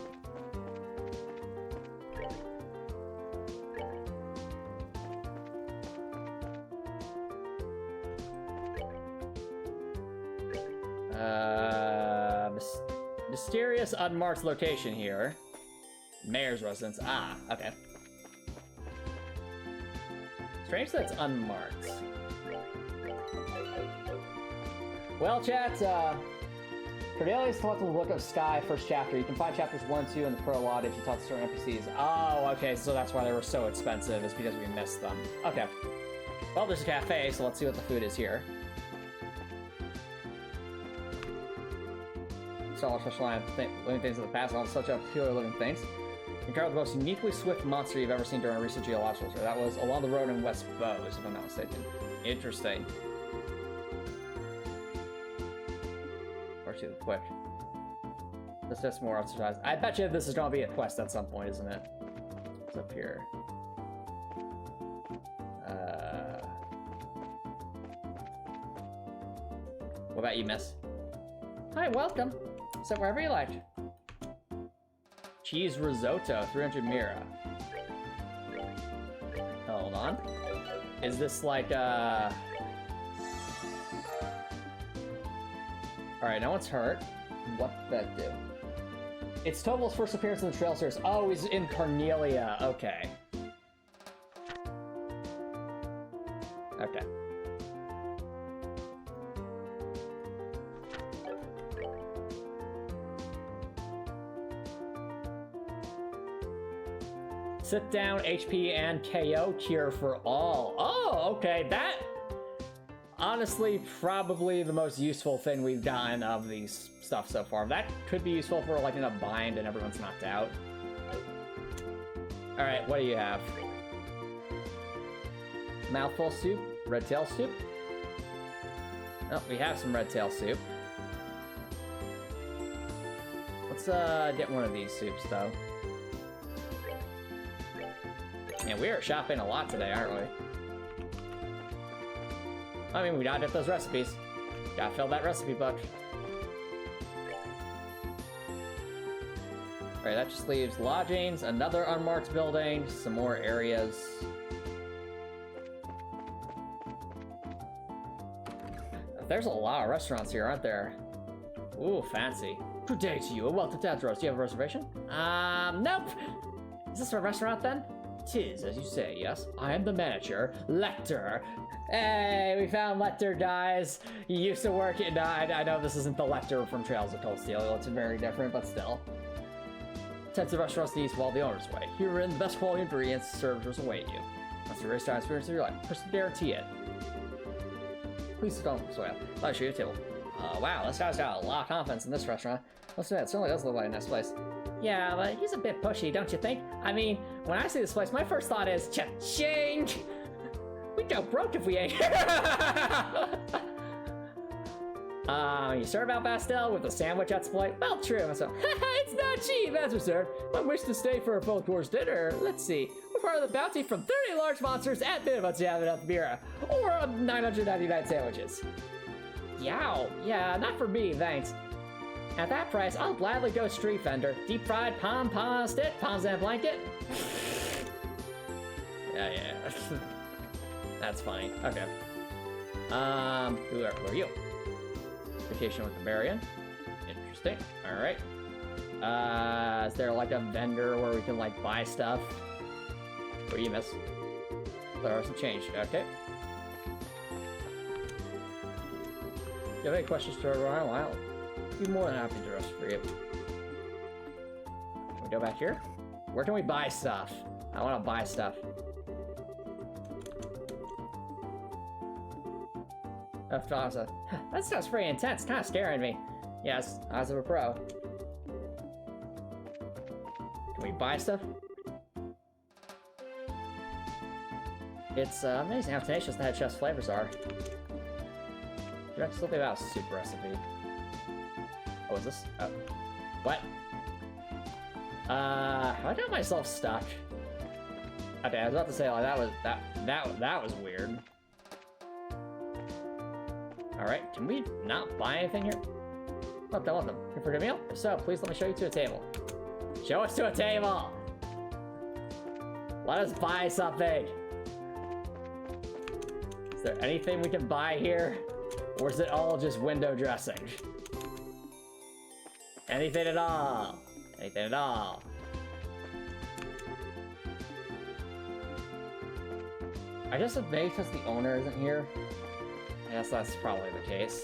Mysterious unmarked location here. Mayor's residence. Ah, okay. Strange that it's unmarked. Well, chat, Cordelia's collectible book of Sky, first chapter. You can find chapters 1 and 2 in the prologue if you talk to certain NPCs. Oh, okay, so that's why they were so expensive, is because we missed them. Okay. Well, there's a cafe, so let's see what the food is here. So all special line living things of the past, all such a pure living things. Encountered the most uniquely swift monster you've ever seen during a recent geological survey. That was along the road in West Bose, if I'm not mistaken. Interesting. Or too quick. This is more exercise. I bet you this is going to be a quest at some point, isn't it? What's up here? What about you, miss? Hi, welcome. Sit wherever you like. Cheese risotto, 300 mira. Hold on. Is this like, Alright, no one's hurt. What did that do? It's Tobal's first appearance in the Trail series. Oh, he's in Cornelia. Okay. Okay. Sit down, HP, and KO cure for all. Oh, okay, that... Honestly, probably the most useful thing we've done of these stuff so far. That could be useful for, like, in a bind and everyone's knocked out. Alright, what do you have? Mouthful soup? Red tail soup? Oh, we have some red tail soup. Let's, get one of these soups, though. Man, we are shopping a lot today, aren't we? I mean, we gotta get those recipes. Gotta fill that recipe book. Alright, that just leaves lodgings, another unmarked building, some more areas. There's a lot of restaurants here, aren't there? Ooh, fancy. Good day to you, and welcome to Adros. Do you have a reservation? Nope! Is this a restaurant then? 'Tis, as you say, yes. I am the manager, Lecter. Hey, we found Lecter, guys. He used to work in... I know this isn't the Lecter from Trails of Cold Steel. It's very different, but still. Tents of restaurants needs while the owner's away. Herein, the best quality ingredients, servers await you. That's the race time experience of your life. Person guarantee it. Please don't swear. I'll show you a table. Wow, this guy's got a lot of confidence in this restaurant. Let's admit, it certainly does look like a nice place. Yeah, but he's a bit pushy, don't you think? I mean, when I see this place, my first thought is, cha-ching! We'd go broke if we ate. You serve out pastel with a sandwich at plate? Well, true. So, it's not cheap, that's for sir. But wish to stay for a full course dinner. Let's see. We're part of the bounty from 30 large monsters at minimum to have it at the Bureau. Or 999 sandwiches. Yow. Yeah, not for me, thanks. At that price, I'll gladly go street vendor. Deep fried pom stick, palms and blanket. Yeah. That's funny. Okay. Who are you? Vacation with the Barbarian. Interesting. Alright. Is there like a vendor where we can like buy stuff? Where you miss? There are some change. Okay. Do you have any questions to everyone? I'll be more than happy to rest for you. Can we go back here? Where can we buy stuff? I want to buy stuff. That stuff's pretty intense, kind of scaring me. Yes, eyes of a pro. Can we buy stuff? It's amazing how tenacious the head chef's flavors are. Direct something about a soup recipe. Oh, is this? Oh. What? I got myself stuck. Okay, I was about to say, like, that was weird. Alright, can we not buy anything here? Welcome. Here for a good meal? If so, please let me show you to a table. Show us to a table! Let us buy something! Is there anything we can buy here? Or is it all just window dressing? Anything at all! Anything at all! I guess it's maybe because the owner isn't here. I guess that's probably the case.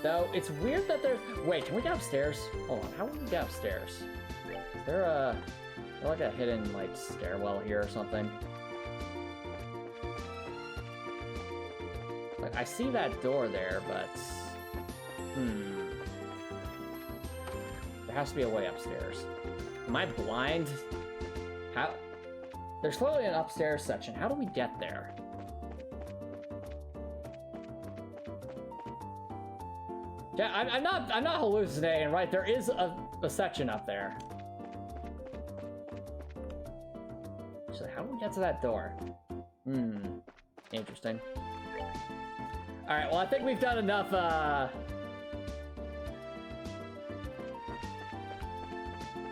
Though, it's weird that there's... Wait, can we get upstairs? Hold on, how would we get upstairs? Is there a... Is there like a hidden, like, stairwell here or something? Like, I see that door there, but... There has to be a way upstairs. Am I blind? How... There's clearly an upstairs section. How do we get there? Yeah, I'm not hallucinating, right? There is a section up there. So how do we get to that door? Interesting. Alright, well, I think we've done enough,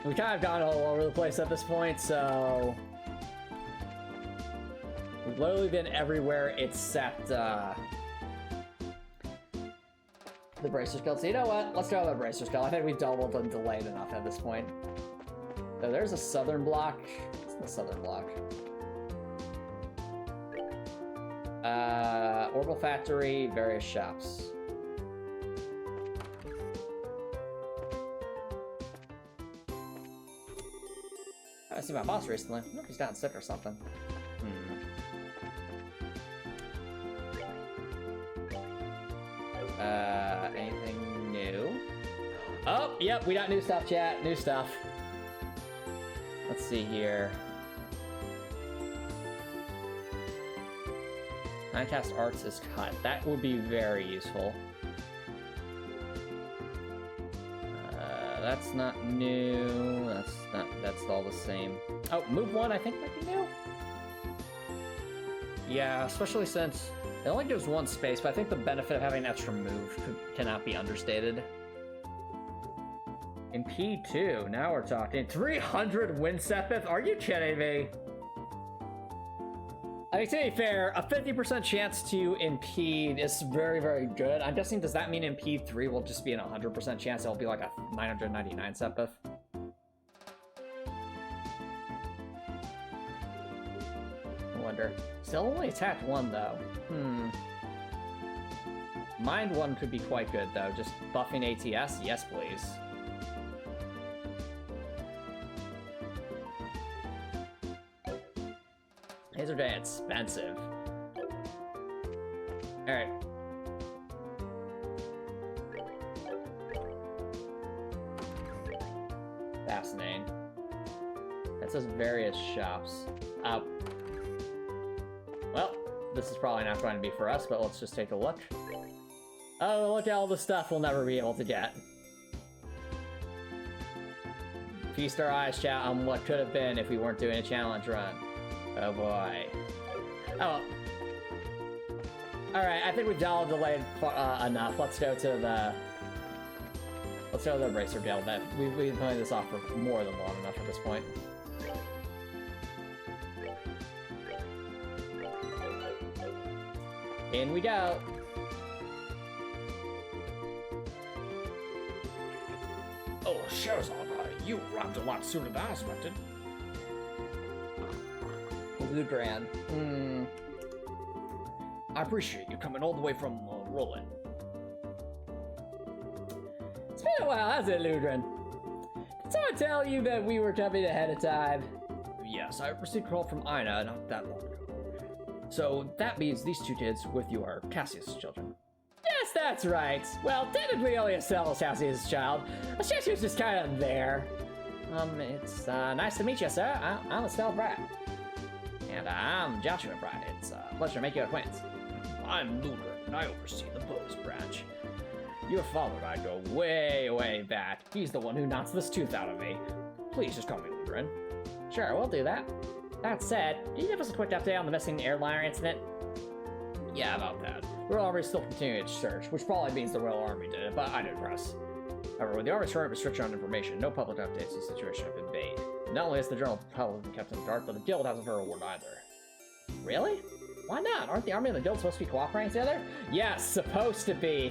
we kind of gone all over the place at this point, so... We've literally been everywhere except, the Bracer Skull. So you know what? Let's go with the Bracer Skull. I think we've doubled and delayed enough at this point. So there's a southern block. What's the southern block? Orbital Factory, various shops. I see my boss recently. I wonder if he's down sick or something. Anything new? Oh, yep, we got new stuff, chat. New stuff. Let's see here. Minecraft Arts is cut. That would be very useful. That's not new. That's all the same. Oh, move one I think might be new. Yeah, especially since it only gives one space, but I think the benefit of having an extra move cannot be understated. In P2, now we're talking 300 win Sepith? Are you kidding me? I mean, to be fair, a 50% chance to impede is very, very good. I'm guessing, does that mean impede 3 will just be an 100% chance it'll be like a 999 Sepith? I wonder. Still only attacked 1, though. Mind 1 could be quite good, though. Just buffing ATS? Yes, please. These are very expensive. Alright. Fascinating. That says various shops. Well, this is probably not going to be for us, but let's just take a look. Oh, look at all the stuff we'll never be able to get. Feast our eyes, chat, on what could have been if we weren't doing a challenge run. Oh boy. Oh. Alright, I think we've delayed enough. Let's go to the Bracer Guild. We've been playing this off for more than long enough at this point. In we go. Oh, Sherzon, you arrived a lot sooner than I expected. Ludran. I appreciate you coming all the way from Roland. It's been a while, hasn't it, Ludran? Did someone tell you that we were coming ahead of time? Yes, I received a call from Ina not that long ago. So that means these two kids with you are Cassius' children. Yes, that's right. Well, technically only Estelle's Cassius' child. Cassius is kind of there. It's nice to meet you, sir. I'm Estelle Bright. And I'm Joshua Bright. It's a pleasure to make your acquaintance. I'm Luger, and I oversee the Bose branch. Your father and I go way, way back. He's the one who knocks this tooth out of me. Please just call me Lugerin. Sure, we'll do that. That said, can you give us a quick update on the missing airliner incident? Yeah, about that. Royal Army's still continuing its search, which probably means the Royal Army did it, but I didn't press. However, with the Army's current restriction on information, no public updates on the situation have been made. Not only has the general public been kept in the dark, but the Guild hasn't heard a word either. Really? Why not? Aren't the Army and the Guild supposed to be cooperating together? Yes, supposed to be.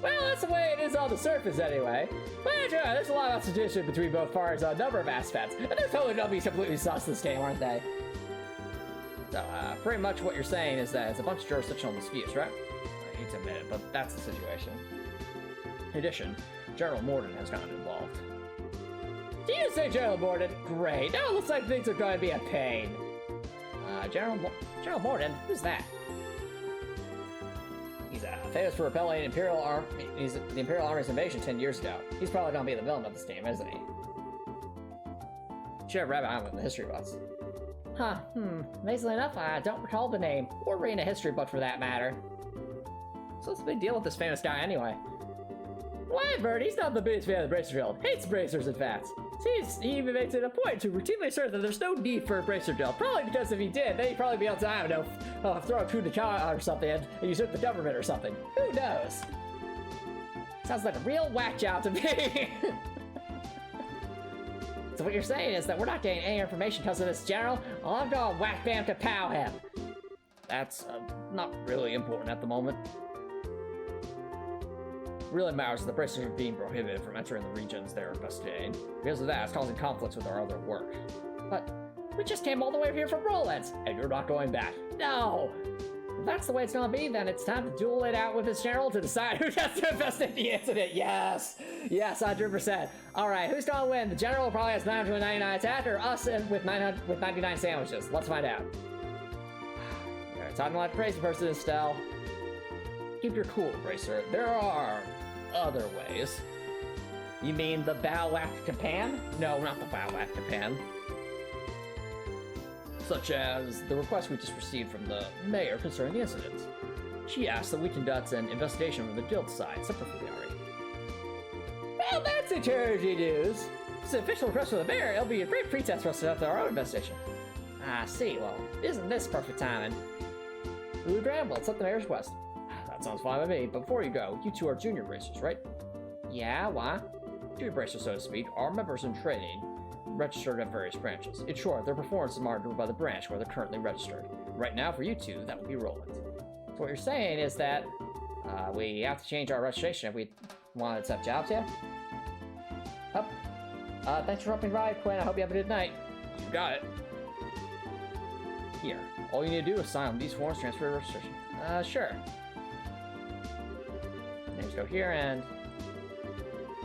Well, that's the way it is on the surface anyway. But yeah, there's a lot of substitution between both parties on a number of aspects, and they're totally gonna be completely sus this game, aren't they? So, pretty much what you're saying is that it's a bunch of jurisdictional disputes, right? It's to admit it, but that's the situation. In addition, General Morden has gotten involved. Do you say General Morden? Great. Now it looks like things are going to be a pain. General Morden? Who's that? He's famous for repelling Imperial the Imperial Army's invasion 10 years ago. He's probably going to be the villain of this game, isn't he? Should have read about him in the history books. Huh, amazingly enough, I don't recall the name, or reading a history book for that matter. So what's the big deal with this famous guy anyway? Whatever, he's not the biggest fan of the Bracer Drill. Hates bracers, in fact. He even makes it a point to routinely assert that there's no need for a bracer drill. Probably because if he did, then he'd probably be able to, I don't know, throw a coup d'etat or something and usurp the government or something. Who knows? Sounds like a real whack job to me. So what you're saying is that we're not getting any information because of this general? Well, I'm going whack bam to pow him. That's not really important at the moment. Really matters that the bracers are being prohibited from entering the regions they're investigating. Because of that, it's causing conflicts with our other work. But we just came all the way here from Roland's, and you're not going back. No! If that's the way it's gonna be, then it's time to duel it out with his general to decide who gets to investigate the incident. Yes! Yes, 100%. Alright, who's gonna win? The general probably has 999 attack, or us with 99 sandwiches? Let's find out. Alright, talking like a crazy person, Estelle. Keep your cool, Bracer. There are other ways. You mean the Bow-Whack Capan? No, not the Bow-Whack Capan. Such as the request we just received from the mayor concerning the incident. She asked that we conduct an investigation from the guild side, separate from the army. Well, that's encouraging news. It's an official request from the mayor. It'll be a great pretext for us to conduct our own investigation. I see. Well, isn't this perfect timing? Blue Graham, let's let the mayor's request. That sounds fine with me, but before you go, you two are junior bracers, right? Yeah, why? Junior bracers, so to speak, are members in training, registered at various branches. In short, their performance is monitored by the branch where they're currently registered. Right now, for you two, that would be Roland. So what you're saying is that we have to change our registration if we want to accept jobs, yeah? Up. Thanks for dropping by, Quinn. I hope you have a good night. You got it. Here. All you need to do is sign on these forms, transfer your registration. Sure. Names go here, and...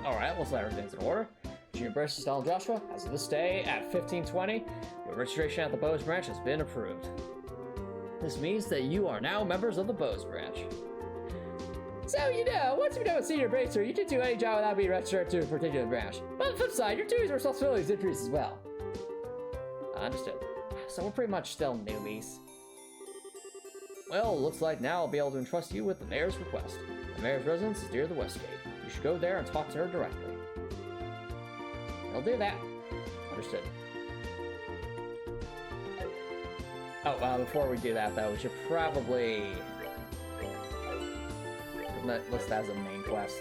Alright, looks like everything's in order. Junior Bracers, Estelle and Joshua, as of this day, at 1520, your registration at the Bose branch has been approved. This means that you are now members of the Bose branch. So, you know, once you become a senior bracer, you can do any job without being registered to a particular branch. But on the flip side, your duties and responsibilities increase as well. Understood. So we're pretty much still newbies. Well, looks like now I'll be able to entrust you with the mayor's request. The mayor's residence is near the west gate. You should go there and talk to her directly. I'll do that. Understood. Oh, before we do that, though, we should probably list that as a main quest.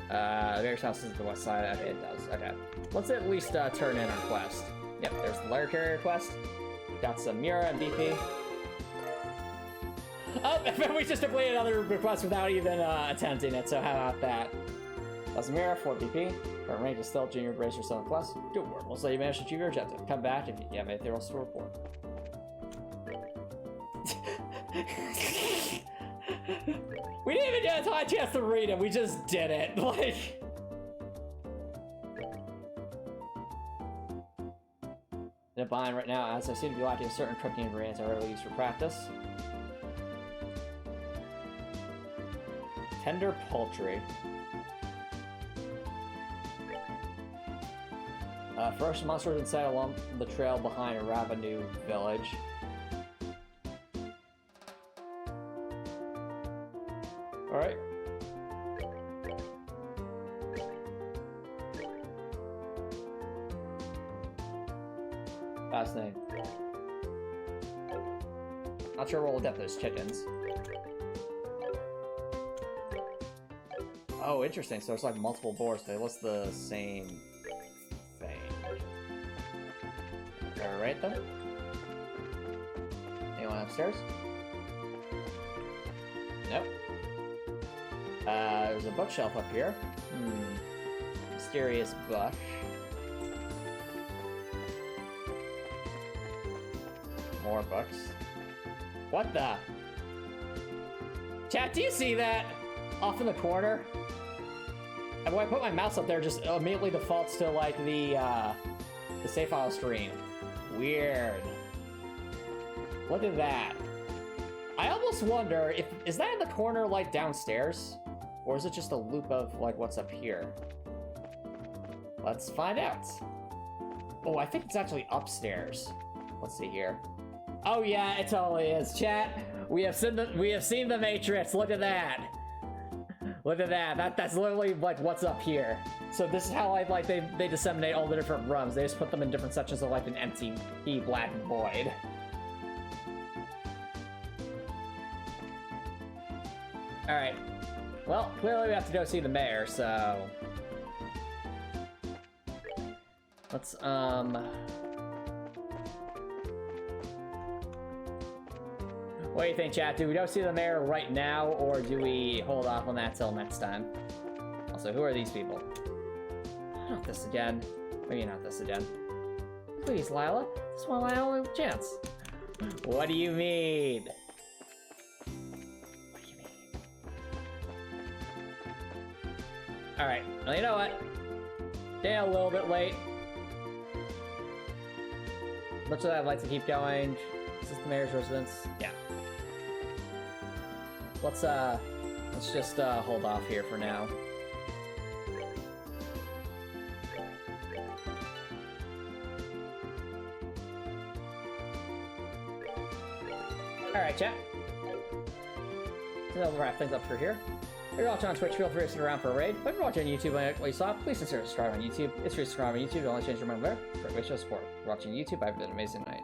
The mayor's house is the west side. Okay, it does. Okay. Let's at least turn in our quest. Yep, there's the letter carrier quest. Got some Mira and BP. Oh, we just completed another request without even attempting it, so how about that? That's Mira, 4 BP. Current range is still junior bracer 7 plus. Good work. Looks like you managed to achieve your objective. Come back if you have anything else to report. We didn't even get a chance to read it, we just did it. Like... In a bind right now, as I seem to be lacking certain cooking ingredients I rarely use for practice. Tender poultry. Ferocious monsters inside along the trail behind a Ravenu village. Alright. Fascinating. Not sure what we'll get those chickens. Oh, interesting. So there's like multiple boards. They list the same thing. Alright then. Anyone upstairs? Nope. There's a bookshelf up here. Mysterious book. More books. What the? Chat, do you see that? Off in the corner? And when I put my mouse up there, it just immediately defaults to, like, the save file screen. Weird. Look at that. I almost wonder if... Is that in the corner, like, downstairs? Or is it just a loop of, like, what's up here? Let's find out. Oh, I think it's actually upstairs. Let's see here. Oh yeah, it totally is. Chat, we have seen the Matrix. Look at that. Look at that. That's literally like what's up here. So this is how they disseminate all the different rooms. They just put them in different sections of like an empty black void. All right. Well, clearly we have to go see the mayor. So let's What do you think, chat? Do we go see the mayor right now, or do we hold off on that till next time? Also, who are these people? Not this again. Maybe not this again. Please, Lila. This is my only chance. What do you mean? What do you mean? Alright, well, you know what? Getting a little bit late. Much of that I'd like to keep going. Is this the mayor's residence? Yeah. Let's just hold off here for now. Alright, chat. So that'll wrap things up for here. If you're watching on Twitch, feel free to stick around for a raid. But if you're watching on YouTube and what you saw, please consider subscribing on YouTube. It's free to subscribe on YouTube, don't change your mind there. Great way to show support. If you're watching YouTube, have an amazing night.